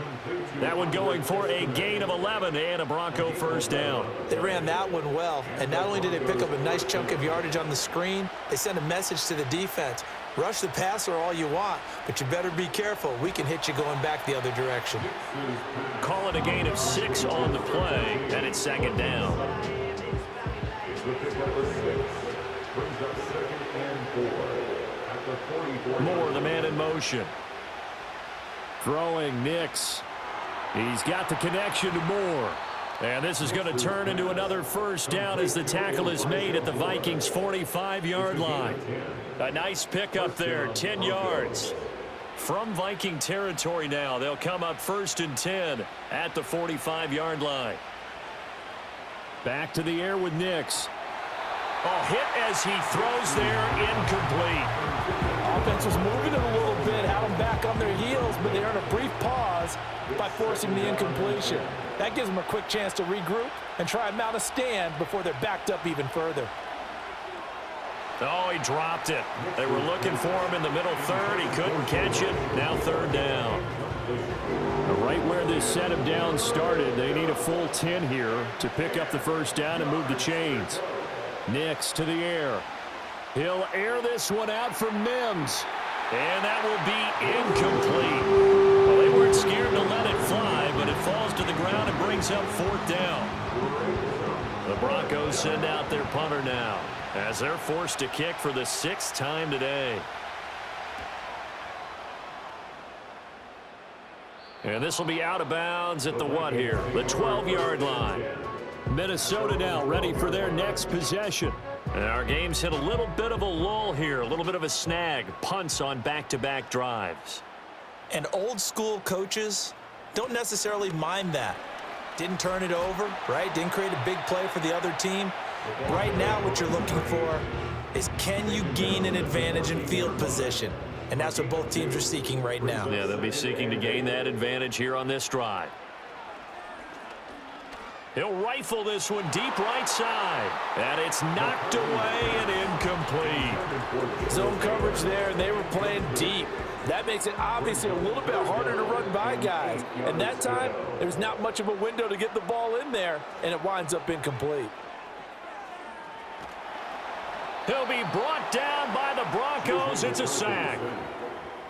That one going for a gain of 11 and a Bronco 1st down. They ran that one well, and not only did they pick up a nice chunk of yardage on the screen, they sent a message to the defense. Rush the passer all you want, but you better be careful. We can hit you going back the other direction. Call it a gain of 6 on the play, and it's 2nd down. Moore, the man in motion. Throwing Nix. He's got the connection to Moore. And this is going to turn into another 1st down as the tackle is made at the Vikings' 45-yard line. A nice pickup there, 10 yards. From Viking territory now, they'll come up 1st and 10 at the 45-yard line. Back to the air with Nix. Oh, hit as he throws there, incomplete. Offense was moving it a little bit, had them back on their heels, but they earned a brief pause by forcing the incompletion. That gives them a quick chance to regroup and try and mount a stand before they're backed up even further. Oh, he dropped it. They were looking for him in the middle 3rd. He couldn't catch it. Now 3rd down. Right where this set of downs started, they need a full 10 here to pick up the 1st down and move the chains. Nix to the air. He'll air this one out for Mims. And that will be incomplete. Well, they weren't scared to let it fly, but it falls to the ground and brings up 4th down. The Broncos send out their punter now as they're forced to kick for the 6th time today. And this will be out of bounds at the what here? The 12-yard line. Minnesota now ready for their next possession. And our game's hit a little bit of a lull here, a little bit of a snag. Punts on back-to-back drives. And old school coaches don't necessarily mind that. Didn't turn it over, right? Didn't create a big play for the other team. Right now what you're looking for is, can you gain an advantage in field position? And that's what both teams are seeking right now. Yeah, they'll be seeking to gain that advantage here on this drive. He'll rifle this one deep right side. And it's knocked away and incomplete. Zone coverage there, and they were playing deep. That makes it obviously a little bit harder to run by guys. And that time, there's not much of a window to get the ball in there, and it winds up incomplete. He'll be brought down by the Broncos. It's a sack.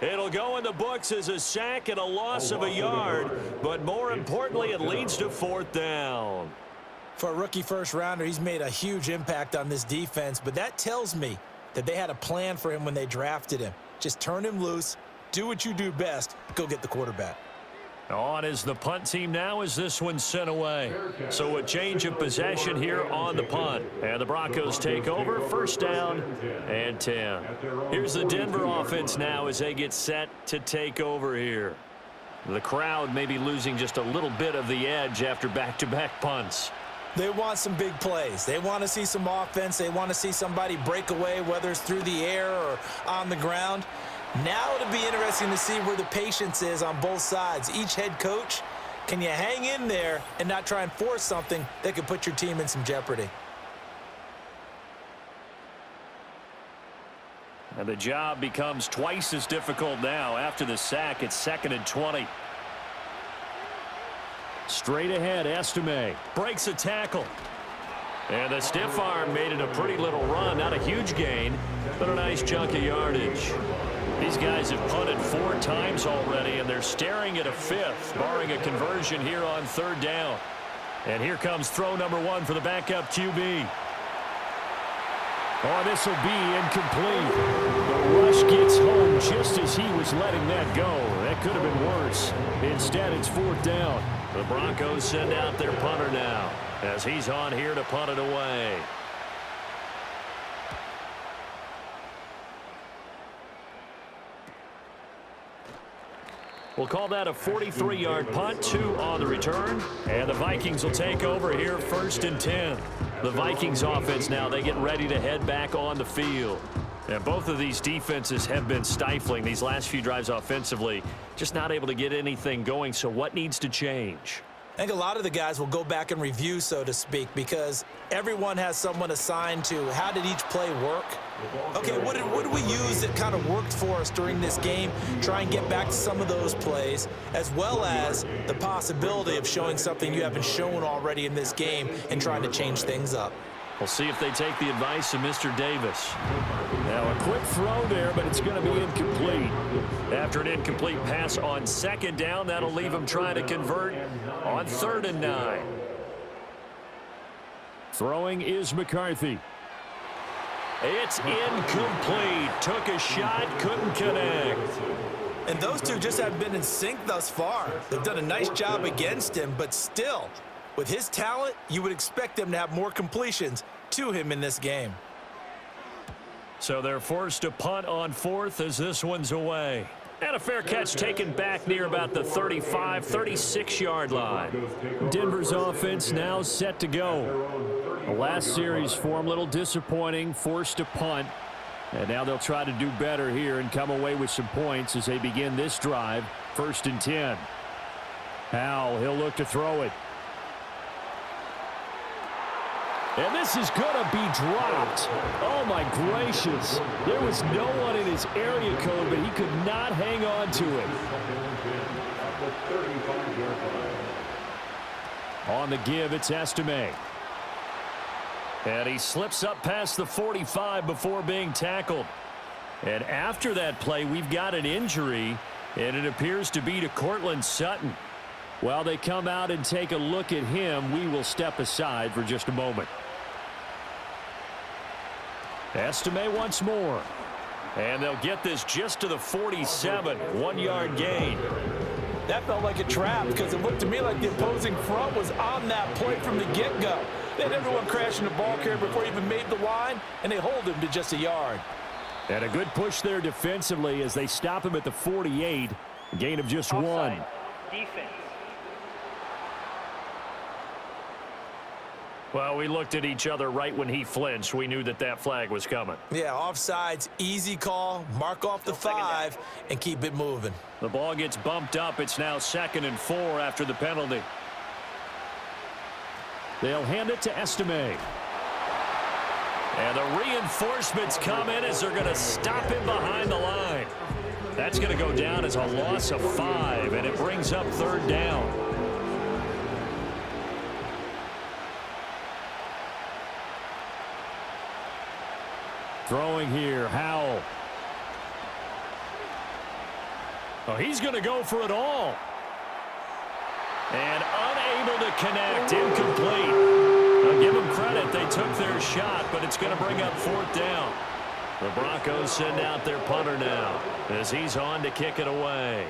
It'll go in the books as a sack and a loss of a yard, but more importantly, it leads to 4th down. For a rookie first-rounder, he's made a huge impact on this defense, but that tells me that they had a plan for him when they drafted him. Just turn him loose, do what you do best, go get the quarterback. On is the punt team now as this one's sent away. So a change of possession here on the punt. And the Broncos take over, 1st down and 10. Here's the Denver offense now as they get set to take over here. The crowd may be losing just a little bit of the edge after back-to-back punts. They want some big plays. They want to see some offense. They want to see somebody break away, whether it's through the air or on the ground. Now it'll be interesting to see where the patience is on both sides. Each head coach, can you hang in there and not try and force something that could put your team in some jeopardy? And the job becomes twice as difficult now. After the sack, it's 2nd and 20. Straight ahead, Estime breaks a tackle. And the stiff arm made it a pretty little run. Not a huge gain, but a nice chunk of yardage. These guys have punted 4 times already, and they're staring at a 5th, barring a conversion here on 3rd down. And here comes throw number 1 for the backup QB. Oh, this will be incomplete. The rush gets home just as he was letting that go. That could have been worse. Instead, it's 4th down. The Broncos send out their punter now as he's on here to punt it away. We'll call that a 43-yard punt, 2 on the return. And the Vikings will take over here, 1st and 10. The Vikings offense now, they get ready to head back on the field. And both of these defenses have been stifling these last few drives offensively. Just not able to get anything going, so what needs to change? I think a lot of the guys will go back and review, so to speak, because everyone has someone assigned to how did each play work. Okay, what did we use that kind of worked for us during this game? Try and get back to some of those plays, as well as the possibility of showing something you haven't shown already in this game and trying to change things up. We'll see if they take the advice of Mr. Davis. Now a quick throw there, but it's going to be incomplete. After an incomplete pass on 2nd down, that'll leave him trying to convert on 3rd and 9. Throwing is McCarthy. It's incomplete. Took a shot, couldn't connect. And those two just haven't been in sync thus far. They've done a nice job against him, but still, with his talent, you would expect them to have more completions to him in this game. So they're forced to punt on 4th as this one's away. And a fair catch taken back near about the 35, 36-yard line. Denver's offense now set to go. The last series for him, a little disappointing, forced to punt. And now they'll try to do better here and come away with some points as they begin this drive, 1st and 10. Howell, he'll look to throw it. And this is going to be dropped. Oh, my gracious. There was no one in his area code, but he could not hang on to it. On the give, it's Estime. And he slips up past the 45 before being tackled. And after that play, we've got an injury, and it appears to be to Cortland Sutton. While they come out and take a look at him, we will step aside for just a moment. Estime once more. And they'll get this just to the 47. 1-yard gain. That felt like a trap because it looked to me like the opposing front was on that play from the get-go. They had everyone crashing the ball carrier before he even made the line, and they hold him to just a yard. And a good push there defensively as they stop him at the 48. Gain of just Offside. one. Defense. Well, we looked at each other right when he flinched. We knew that that flag was coming. Yeah, offsides, easy call, mark off the 5, and keep it moving. The ball gets bumped up. It's now 2nd and 4 after the penalty. They'll hand it to Estime. And the reinforcements come in as they're going to stop him behind the line. That's going to go down as a loss of 5, and it brings up 3rd down. Throwing here, Howell. Oh, he's going to go for it all. And unable to connect, incomplete. I'll give them credit. They took their shot, but it's going to bring up 4th down. The Broncos send out their punter now as he's on to kick it away.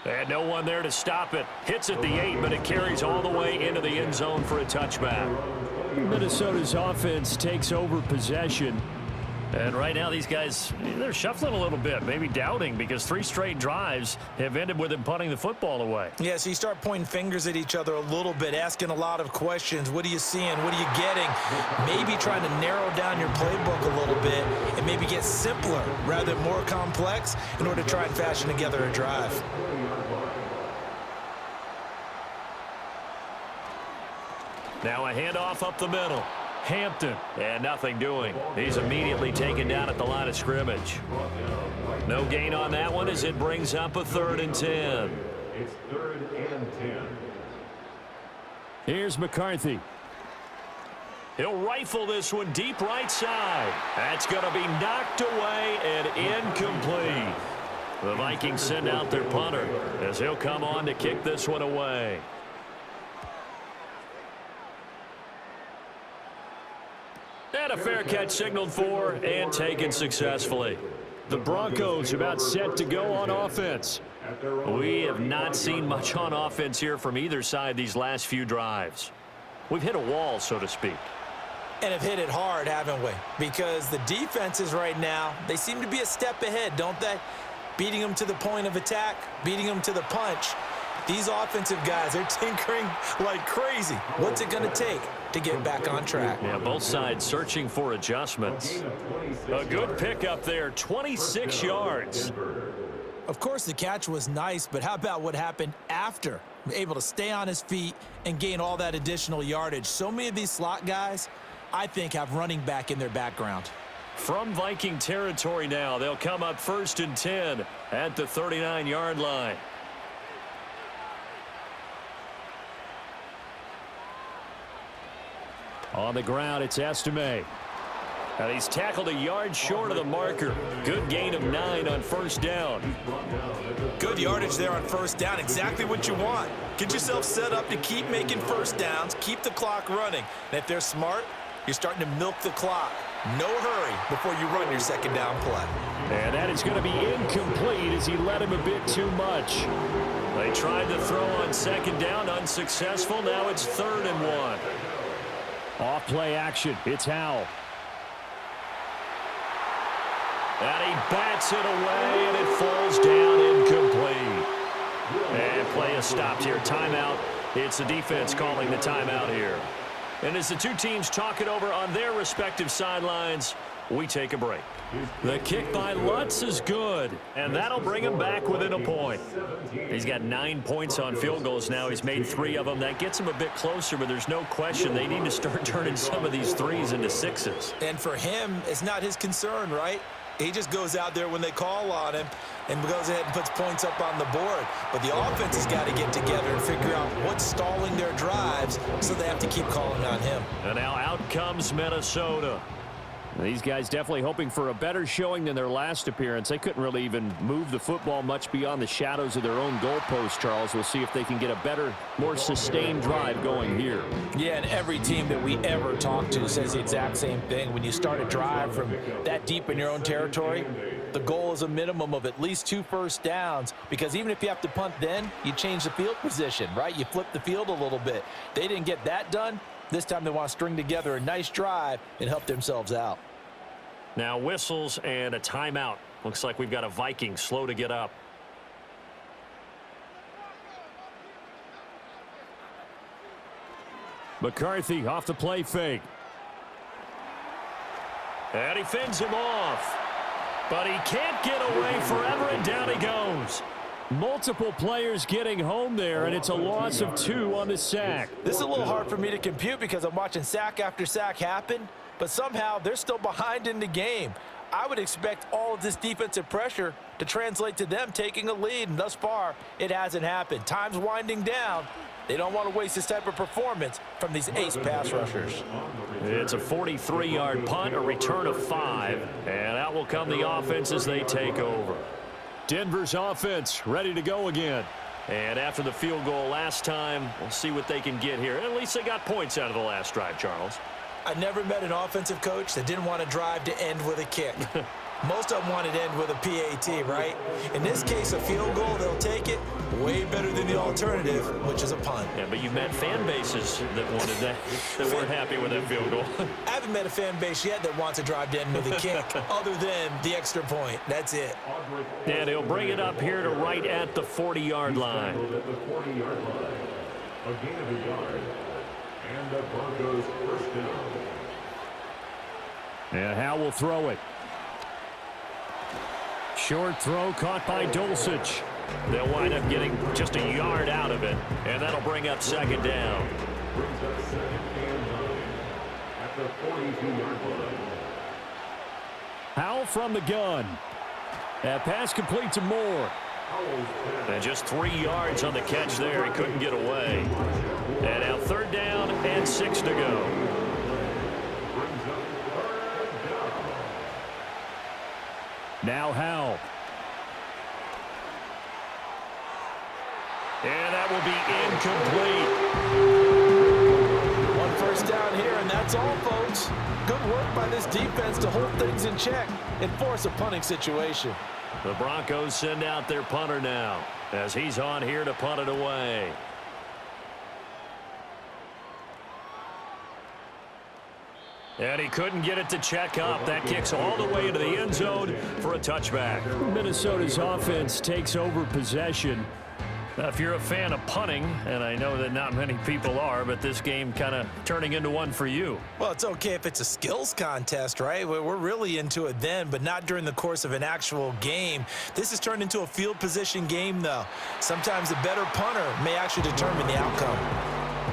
And no one there to stop it. Hits at the 8, but it carries all the way into the end zone for a touchback. Minnesota's offense takes over possession. And right now these guys, they're shuffling a little bit, maybe doubting, because 3 straight drives have ended with them punting the football away. Yeah, so you start pointing fingers at each other a little bit, asking a lot of questions. What are you seeing? What are you getting? Maybe trying to narrow down your playbook a little bit and maybe get simpler rather than more complex in order to try and fashion together a drive. Now a handoff up the middle. Hampton, and nothing doing. He's immediately taken down at the line of scrimmage. No gain on that one as it brings up a 3rd and 10. It's 3rd and 10. Here's McCarthy. He'll rifle this one deep right side. That's going to be knocked away and incomplete. The Vikings send out their punter as he'll come on to kick this one away. And a fair catch signaled for and taken successfully. The Broncos about set to go on offense. We have not seen much on offense here from either side these last few drives. We've hit a wall, so to speak. And have hit it hard, haven't we? Because the defenses right now, they seem to be a step ahead, don't they? Beating them to the point of attack, beating them to the punch. These offensive guys, they're tinkering like crazy. What's it going to take to get back on track? Yeah, both sides searching for adjustments. A good pickup there, 26 yards. Of course, the catch was nice, but how about what happened after? Able to stay on his feet and gain all that additional yardage. So many of these slot guys, I think, have running back in their background. From Viking territory now, they'll come up 1st and 10 at the 39-yard line. On the ground, it's Estime. And he's tackled a yard short of the marker. Good gain of 9 on 1st down. Good yardage there on 1st down. Exactly what you want. Get yourself set up to keep making 1st downs, keep the clock running. And if they're smart, you're starting to milk the clock. No hurry before you run your 2nd down play. And that is going to be incomplete as he led him a bit too much. They tried to throw on 2nd down, unsuccessful. Now it's 3rd and 1. Off play action. It's Howell. And he bats it away, and it falls down incomplete. And play is stopped here. Timeout. It's the defense calling the timeout here. And as the two teams talk it over on their respective sidelines, we take a break. The kick by Lutz is good, and that'll bring him back within a point. He's got 9 points on field goals now. He's made 3 of them. That gets him a bit closer, but there's no question they need to start turning some of these 3s into 6s. And for him, it's not his concern, right? He just goes out there when they call on him and goes ahead and puts points up on the board. But the offense has got to get together and figure out what's stalling their drives, so they have to keep calling on him. And now out comes Minnesota. These guys definitely hoping for a better showing than their last appearance. They couldn't really even move the football much beyond the shadows of their own goalpost, Charles. We'll see if they can get a better, more sustained drive going here. Yeah, and every team that we ever talk to says the exact same thing. When you start a drive from that deep in your own territory, the goal is a minimum of at least 2 first downs, because even if you have to punt then, you change the field position, right? You flip the field a little bit. They didn't get that done. This time they want to string together a nice drive and help themselves out. Now whistles and a timeout. Looks like we've got a Viking slow to get up. McCarthy off the play fake. And he fends him off. But he can't get away forever, and down he goes. Multiple players getting home there, and it's a loss of 2 on the sack. This is a little hard for me to compute because I'm watching sack after sack happen, but somehow they're still behind in the game. I would expect all of this defensive pressure to translate to them taking a lead, and thus far, it hasn't happened. Time's winding down. They don't want to waste this type of performance from these ace pass rushers. It's a 43-yard punt, a return of 5, and out will come the offense as they take over. Denver's offense ready to go again. And after the field goal last time, we'll see what they can get here. At least they got points out of the last drive, Charles. I never met an offensive coach that didn't want to drive to end with a kick. Most of them wanted to end with a PAT, right? In this case, a field goal, they'll take it. Way better than the alternative, which is a punt. Yeah, but you met fan bases that wanted that, that weren't happy with that field goal. I haven't met a fan base yet that wants to drive to end with a kick, other than the extra point. That's it. And he'll bring it up here to right at the 40-yard line. At the 40-yard line. A gain of a yard. And the Broncos first down. And Howe will throw it. Short throw caught by Dulcich. They'll wind up getting just a yard out of it, and that'll bring up second down. Brings up second and 9 at the 42-yard line. Howe from the gun. That pass complete to Moore. And just 3 yards on the catch there. He couldn't get away. And now 3rd down and 6 to go. Now Howe. And that will be incomplete. 1 first down here, and that's all, folks. Good work by this defense to hold things in check and force a punting situation. The Broncos send out their punter now as he's on here to punt it away. And he couldn't get it to check up. That kicks all the way into the end zone for a touchback. Minnesota's offense takes over possession. Now, if you're a fan of punting, and I know that not many people are, but this game kind of turning into one for you. Well, it's okay if it's a skills contest, right? We're really into it then, but not during the course of an actual game. This has turned into a field position game, though. Sometimes the better punter may actually determine the outcome.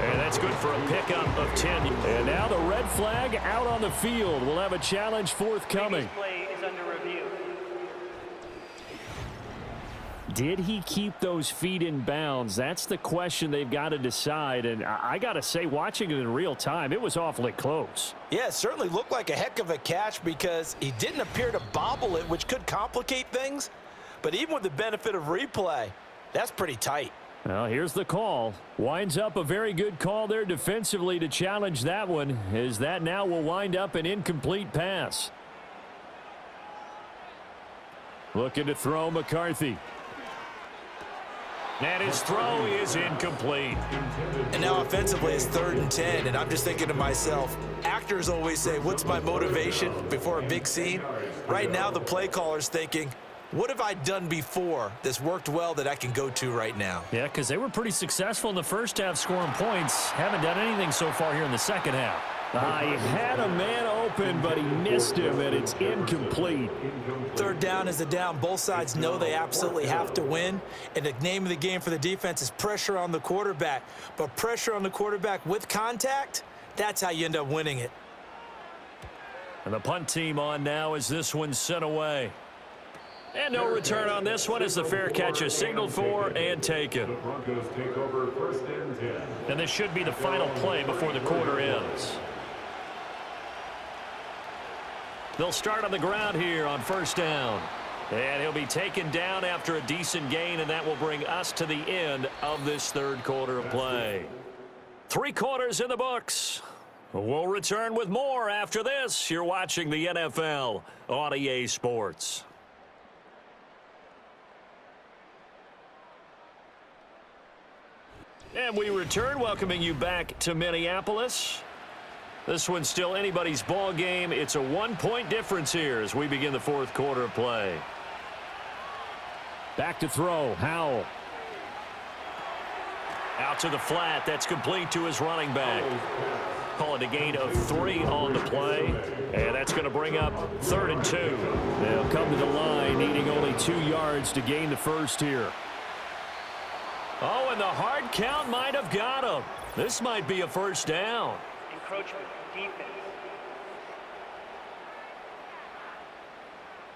And that's good for a pickup of 10. And now the red flag out on the field. We'll have a challenge forthcoming. Play is under review. Did he keep those feet in bounds? That's the question they've got to decide. And I got to say, watching it in real time, it was awfully close. Yeah, it certainly looked like a heck of a catch because he didn't appear to bobble it, which could complicate things. But even with the benefit of replay, that's pretty tight. Well, here's the call. Winds up a very good call there defensively to challenge that one, as that now will wind up an incomplete pass. Looking to throw McCarthy. And his throw is incomplete. And now offensively it's 3rd and 10, and I'm just thinking to myself, actors always say, what's my motivation before a big scene? Right now the play caller's thinking, what have I done before that's worked well that I can go to right now? Yeah, because they were pretty successful in the first half scoring points. Haven't done anything so far here in the second half. He had a man open, but he missed him, and it's incomplete. 3rd down is the down. Both sides know they absolutely have to win, and the name of the game for the defense is pressure on the quarterback. But pressure on the quarterback with contact, that's how you end up winning it. And the punt team on now as this one's sent away. And no return on this one as the fair catch is signaled for and taken. The Broncos take over 1st and 10. And this should be the final play before the quarter ends. They'll start on the ground here on first down. And he'll be taken down after a decent gain, and that will bring us to the end of this third quarter of play. 3 quarters in the books. We'll return with more after this. You're watching the NFL on EA Sports. And we return, welcoming you back to Minneapolis. This one's still anybody's ball game. It's a 1-point difference here as we begin the fourth quarter of play. Back to throw, Howell. Out to the flat. That's complete to his running back. Call it a gain of 3 on the play. And that's going to bring up 3rd and 2. They'll come to the line, needing only 2 yards to gain the first here. Oh, and the hard count might have got him. This might be a first down. Encroachment, defense.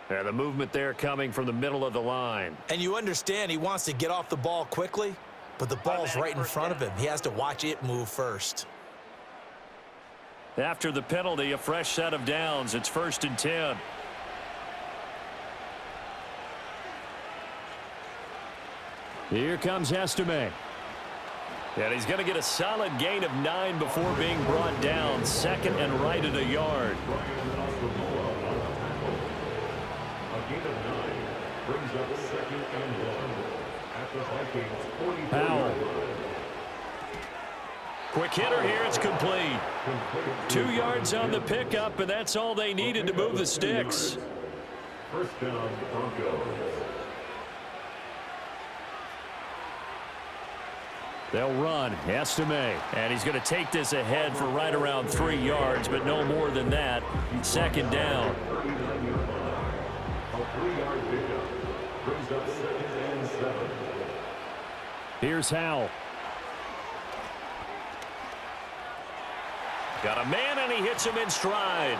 And the movement there coming from the middle of the line. And you understand he wants to get off the ball quickly, but the ball's right in front of him. He has to watch it move first. After the penalty, a fresh set of downs. It's 1st and 10. Here comes Estime. And he's going to get a solid gain of 9 before being brought down. 2nd and right at a yard. A gain of 9 brings up 2nd and 1 at the Vikings 44 Powell. line. Quick hitter here. It's complete. 2 yards on the pickup, and that's all they needed to move the sticks. First down, Broncos. They'll run. Estime. And he's going to take this ahead for right around 3 yards, but no more than that. 2nd down. A 3-yard pickup brings up 2nd and 7. Here's Howell. Got a man, and he hits him in stride.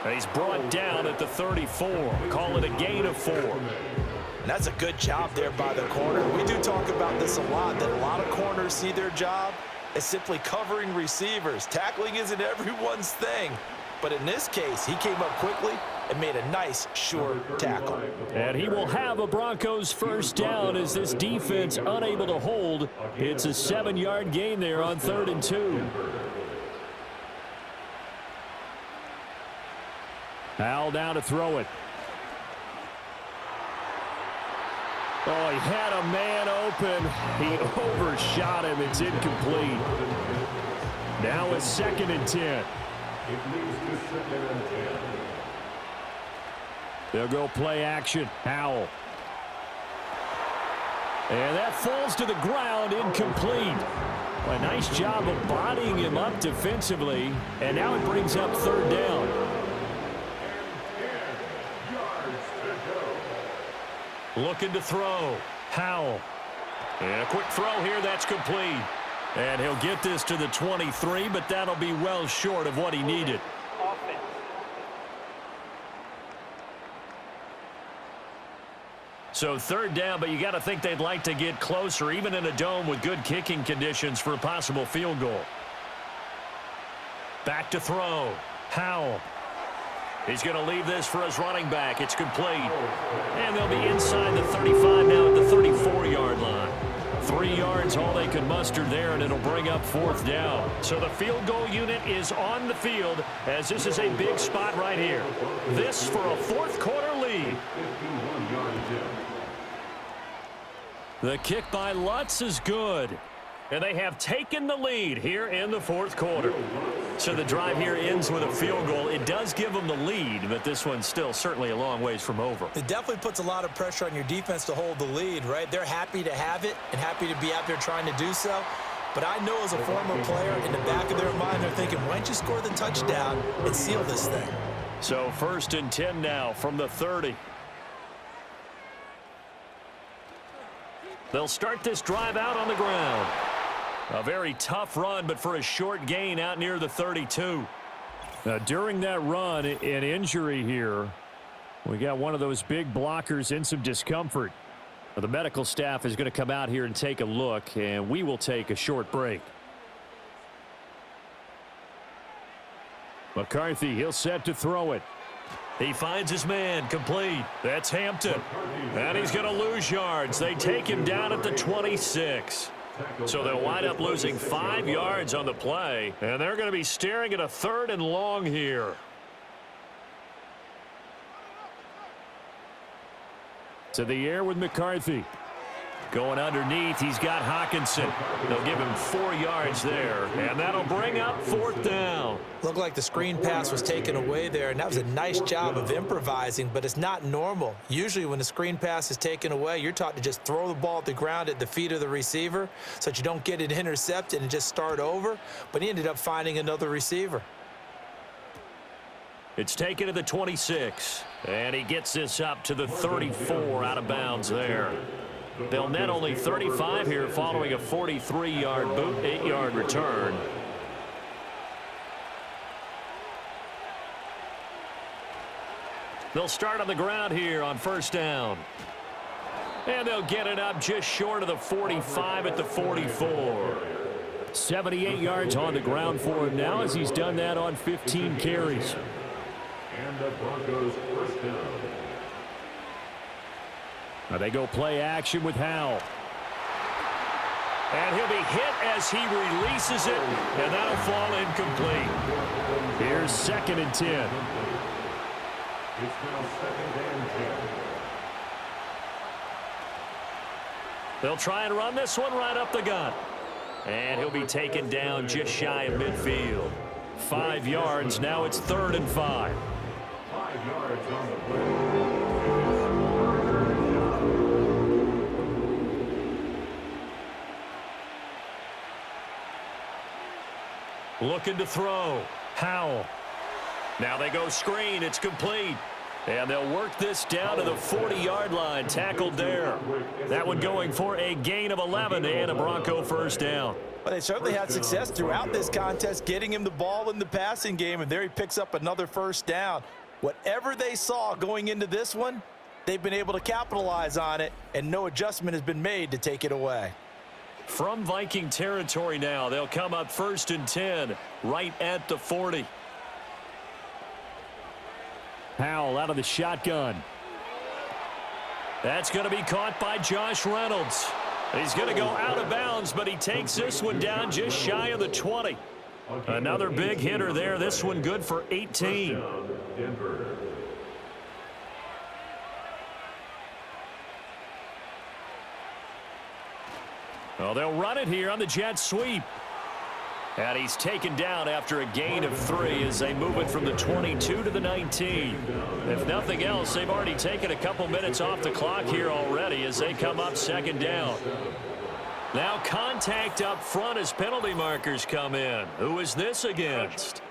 And he's brought down at the 34. Call it a gain of 4. And that's a good job there by the corner. We do talk about this a lot, that a lot of corners see their job as simply covering receivers. Tackling isn't everyone's thing. But in this case, he came up quickly and made a nice, sure tackle. And he will have a Broncos first down as this defense unable to hold. It's a 7-yard gain there on 3rd and 2. Howell down to throw it. Oh, he had a man open. He overshot him. It's incomplete. Now it's 2nd and 10. It leads to 2nd and 10. They'll go play action. Howell. And that falls to the ground, incomplete. A nice job of bodying him up defensively. And now it brings up 3rd down. Looking to throw. Howell. And a quick throw here. That's complete. And he'll get this to the 23, but that'll be well short of what he needed. Offense. So 3rd down, but you got to think they'd like to get closer, even in a dome with good kicking conditions for a possible field goal. Back to throw. Howell. He's going to leave this for his running back. It's complete. And they'll be inside the 35 now at the 34-yard line. 3 yards, all they can muster there, and it'll bring up 4th down. So the field goal unit is on the field as this is a big spot right here. This for a fourth quarter lead. The kick by Lutz is good. And they have taken the lead here in the fourth quarter. So the drive here ends with a field goal. It does give them the lead, but this one's still certainly a long ways from over. It definitely puts a lot of pressure on your defense to hold the lead, right? They're happy to have it and happy to be out there trying to do so. But I know as a former player, in the back of their mind, they're thinking, why don't you score the touchdown and seal this thing? So 1st and 10 now from the 30. They'll start this drive out on the ground. A very tough run, but for a short gain out near the 32. Now, during that run, an injury here. We got one of those big blockers in some discomfort. Now, the medical staff is going to come out here and take a look, and we will take a short break. McCarthy, he'll set to throw it. He finds his man, complete. That's Hampton. And he's going to lose yards. They take him down at the 26. So they'll wind up losing 5 yards on the play. And they're going to be staring at a 3rd and long here. To the air with McCarthy. Going underneath, he's got Hawkinson. They'll give him 4 yards there, and that'll bring up 4th down. Looked like the screen pass was taken away there, and that was a nice job of improvising, but it's not normal. Usually when the screen pass is taken away, you're taught to just throw the ball at the ground at the feet of the receiver so that you don't get it intercepted and just start over, but he ended up finding another receiver. It's taken to the 26, and he gets this up to the 34 out of bounds there. They'll net only 35 here following a 43-yard boot, 8-yard return. They'll start on the ground here on 1st down. And they'll get it up just short of the 45 at the 44. 78 yards on the ground for him now as he's done that on 15 carries. And the Broncos 1st down. Now they go play action with Howell. And he'll be hit as he releases it, and that'll fall incomplete. Here's 2nd and 10. It's now 2nd and 10. They'll try and run this one right up the gut. And he'll be taken down just shy of midfield. 5 yards, now it's 3rd and 5. 5 yards on the play. Looking to throw. Howell. Now they go screen. It's complete. And they'll work this down to the 40-yard line. Tackled there. That one going for a gain of 11 and a Bronco 1st down. Well, they certainly had success throughout this contest, getting him the ball in the passing game, and there he picks up another 1st down. Whatever they saw going into this one, they've been able to capitalize on it, and no adjustment has been made to take it away. From Viking territory now, they'll come up 1st and 10, right at the 40. Howell out of the shotgun. That's going to be caught by Josh Reynolds. He's going to go out of bounds, but he takes this one down just shy of the 20. Another big hitter there. This one good for 18. Well, they'll run it here on the jet sweep. And he's taken down after a gain of 3 as they move it from the 22 to the 19. If nothing else, they've already taken a couple minutes off the clock here already as they come up 2nd down. Now contact up front as penalty markers come in. Who is this against?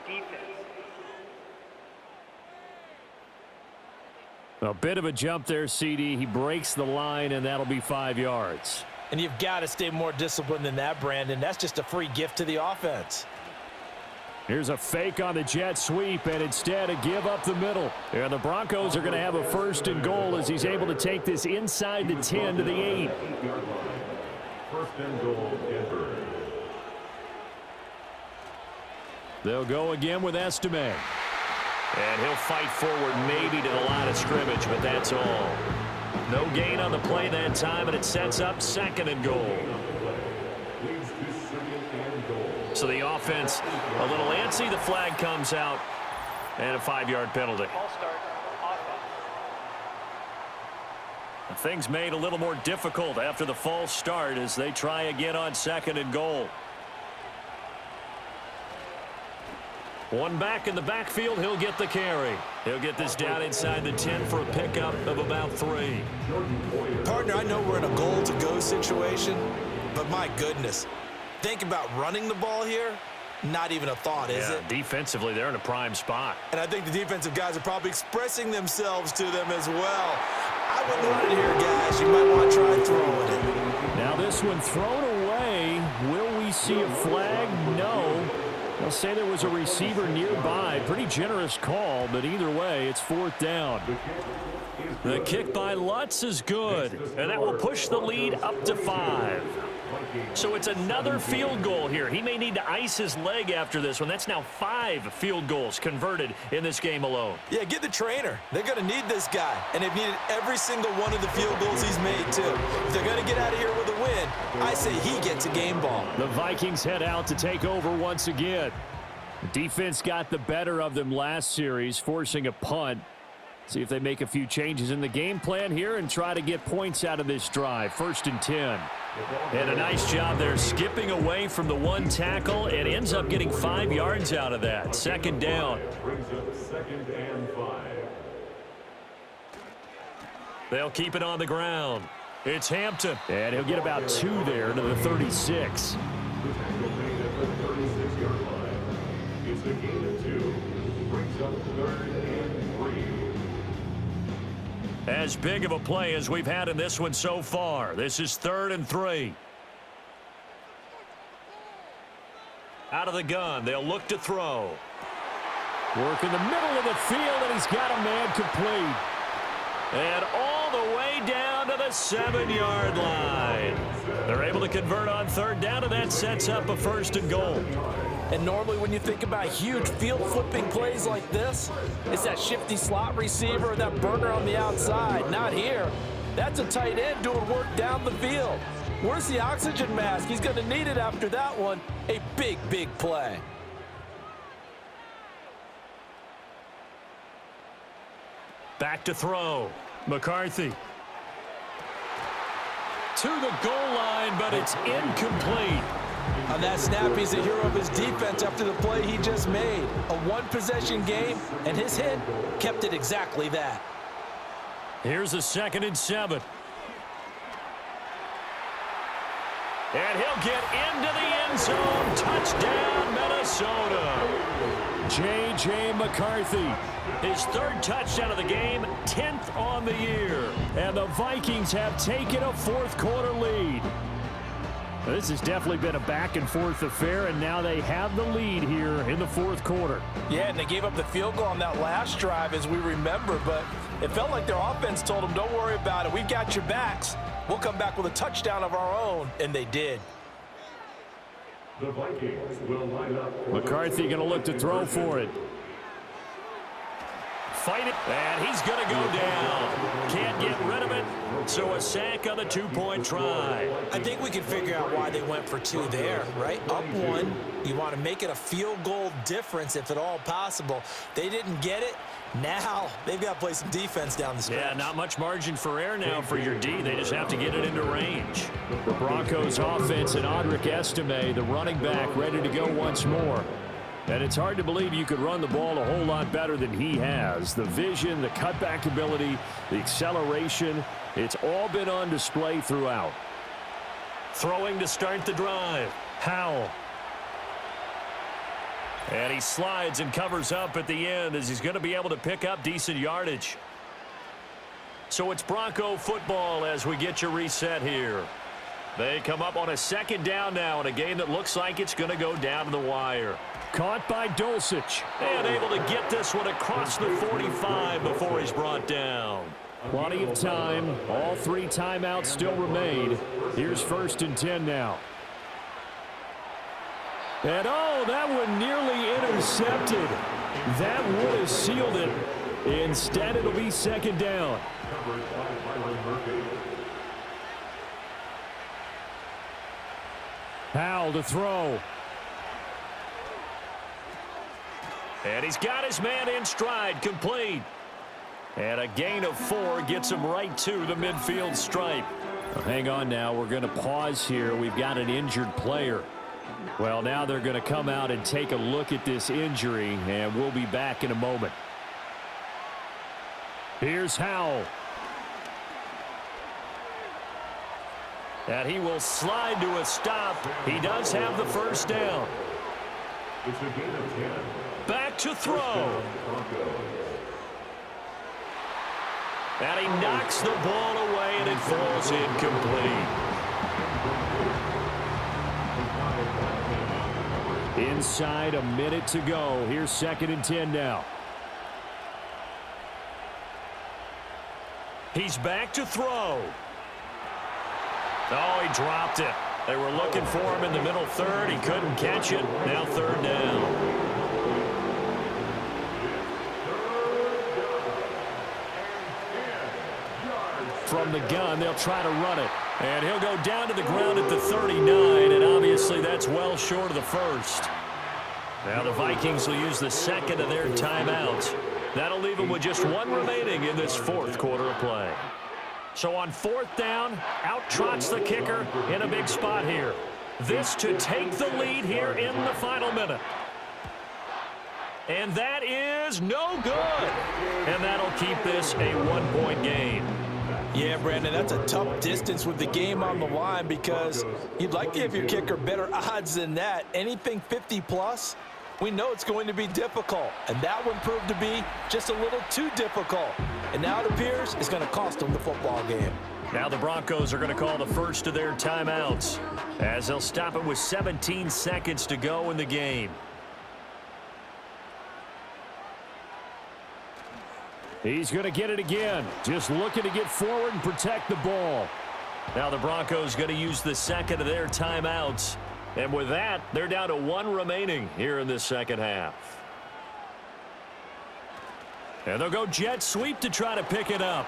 A bit of a jump there, CD. He breaks the line, and that'll be 5 yards. And you've got to stay more disciplined than that, Brandon. That's just a free gift to the offense. Here's a fake on the jet sweep, and instead a give up the middle. And the Broncos are going to have a 1st and goal as he's able to take this inside the 10 to the 8. 1st and goal, Denver. They'll go again with Estime. And he'll fight forward maybe to the line of scrimmage, but that's all. No gain on the play that time, and it sets up 2nd and goal. So the offense a little antsy. The flag comes out, and a 5-yard penalty. Things made a little more difficult after the false start as they try again on 2nd and goal. One back in the backfield, he'll get the carry. He'll get this down inside the 10 for a pickup of about 3. Partner, I know we're in a goal-to-go situation, but my goodness, think about running the ball here. Not even a thought, is it? Defensively, they're in a prime spot. And I think the defensive guys are probably expressing themselves to them as well. I wouldn't run it here, guys. You might want to try throwing it. Now this one thrown away. Will we see a flag? No. They'll say there was a receiver nearby. Pretty generous call, but either way, it's 4th down. The kick by Lutz is good, and that will push the lead up to 5. So it's another field goal here. He may need to ice his leg after this one. That's now 5 field goals converted in this game alone. Yeah, get the trainer. They're going to need this guy, and they've needed every single one of the field goals he's made, too. If they're going to get out of here with a win, I say he gets a game ball. The Vikings head out to take over once again. The defense got the better of them last series, forcing a punt. See if they make a few changes in the game plan here and try to get points out of this drive. 1st and 10. And a nice job there skipping away from the one tackle and ends up getting 5 yards out of that. 2nd down. Brings up 2nd and 5. They'll keep it on the ground. It's Hampton. And he'll get about 2 there to the 36. The tackle made at the 36-yard line. It's a gain of 2. Brings up 3rd and 3. As big of a play as we've had in this one so far. This is 3rd and 3. Out of the gun, they'll look to throw. Work in the middle of the field, and he's got a man complete. And all the way down to the 7-yard line. They're able to convert on 3rd down, and that sets up a 1st and goal. And normally when you think about huge field flipping plays like this, it's that shifty slot receiver or that burner on the outside. Not here. That's a tight end doing work down the field. Where's the oxygen mask? He's going to need it after that one. A big, big play. Back to throw. McCarthy. To the goal line, but it's incomplete. On that snap, he's a hero of his defense after the play he just made. A one-possession game, and his hit kept it exactly that. Here's a 2nd and 7. And he'll get into the end zone. Touchdown, Minnesota. JJ McCarthy. His 3rd touchdown of the game, 10th on the year. And the Vikings have taken a 4th quarter lead. This has definitely been a back-and-forth affair, and now they have the lead here in the 4th quarter. Yeah, and they gave up the field goal on that last drive, as we remember, but it felt like their offense told them, don't worry about it. We've got your backs. We'll come back with a touchdown of our own, and they did. The Vikings will line up. McCarthy going to look to throw for it. Fight it, and he's going to go down. Can't get rid of it, so a sack on the 2-point try. I think we can figure out why they went for 2 there, right? Up 1, you want to make it a field goal difference if at all possible. They didn't get it. Now they've got to play some defense down the stretch. Yeah, not much margin for error now for your D. They just have to get it into range. The Broncos offense and Audric Estime, the running back, ready to go once more. And it's hard to believe you could run the ball a whole lot better than he has. The vision, the cutback ability, the acceleration, it's all been on display throughout. Throwing to start the drive. Howell. And he slides and covers up at the end as he's going to be able to pick up decent yardage. So it's Bronco football as we get your reset here. They come up on a 2nd down now in a game that looks like it's going to go down to the wire. Caught by Dulcich. And able to get this one across the 45 before he's brought down. Plenty of time. All 3 timeouts still remain. Here's 1st and 10 now. And oh, that one nearly intercepted. That would have sealed it. Instead, it'll be 2nd down. Howell to throw. And he's got his man in stride, complete. And a gain of 4 gets him right to the midfield stripe. Well, hang on now. We're going to pause here. We've got an injured player. Well, now they're going to come out and take a look at this injury, and we'll be back in a moment. Here's Howell. And he will slide to a stop. He does have the 1st down. It's a gain of 10. Back to throw. And he knocks the ball away, and it falls incomplete. Inside a minute to go. Here's 2nd and 10 now. He's back to throw. Oh, he dropped it. They were looking for him in the middle third. He couldn't catch it. Now 3rd down. From the gun, they'll try to run it. And he'll go down to the ground at the 39, and obviously that's well short of the first. Now the Vikings will use the 2nd of their timeouts. That'll leave them with just 1 remaining in this 4th quarter of play. So on 4th down, out trots the kicker in a big spot here. This to take the lead here in the final minute. And that is no good. And that'll keep this a 1-point game. Yeah, Brandon, that's a tough distance with the game on the line because you'd like to give your kicker better odds than that. Anything 50-plus, we know it's going to be difficult. And that one proved to be just a little too difficult. And now it appears it's going to cost them the football game. Now the Broncos are going to call the first of their timeouts as they'll stop it with 17 seconds to go in the game. He's going to get it again. Just looking to get forward and protect the ball. Now the Broncos going to use the 2nd of their timeouts. And with that, they're down to 1 remaining here in this 2nd half. And they'll go jet sweep to try to pick it up.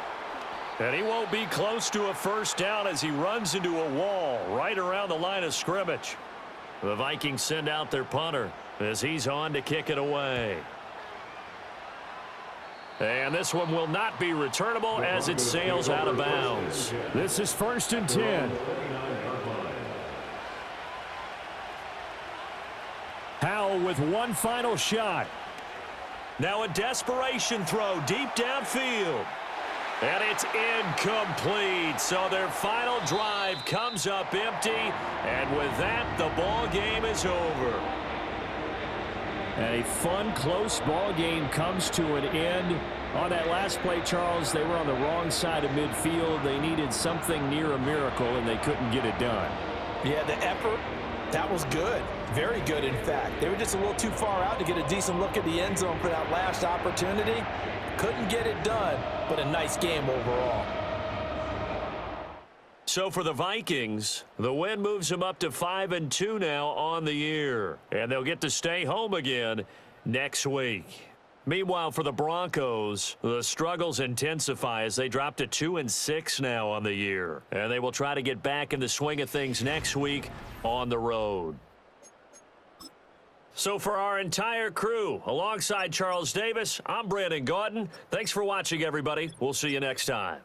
And he won't be close to a 1st down as he runs into a wall right around the line of scrimmage. The Vikings send out their punter as he's on to kick it away. And this one will not be returnable as it sails out of bounds. This is 1st and 10. Howell with one final shot. Now a desperation throw deep downfield. And it's incomplete. So their final drive comes up empty. And with that, the ball game is over. And a fun, close ball game comes to an end. On that last play, Charles, they were on the wrong side of midfield. They needed something near a miracle, and they couldn't get it done. Yeah, the effort, that was good. Very good, in fact. They were just a little too far out to get a decent look at the end zone for that last opportunity. Couldn't get it done, but a nice game overall. So for the Vikings, the win moves them up to 5-2 now on the year. And they'll get to stay home again next week. Meanwhile, for the Broncos, the struggles intensify as they drop to 2-6 now on the year. And they will try to get back in the swing of things next week on the road. So for our entire crew, alongside Charles Davis, I'm Brandon Gaudin. Thanks for watching, everybody. We'll see you next time.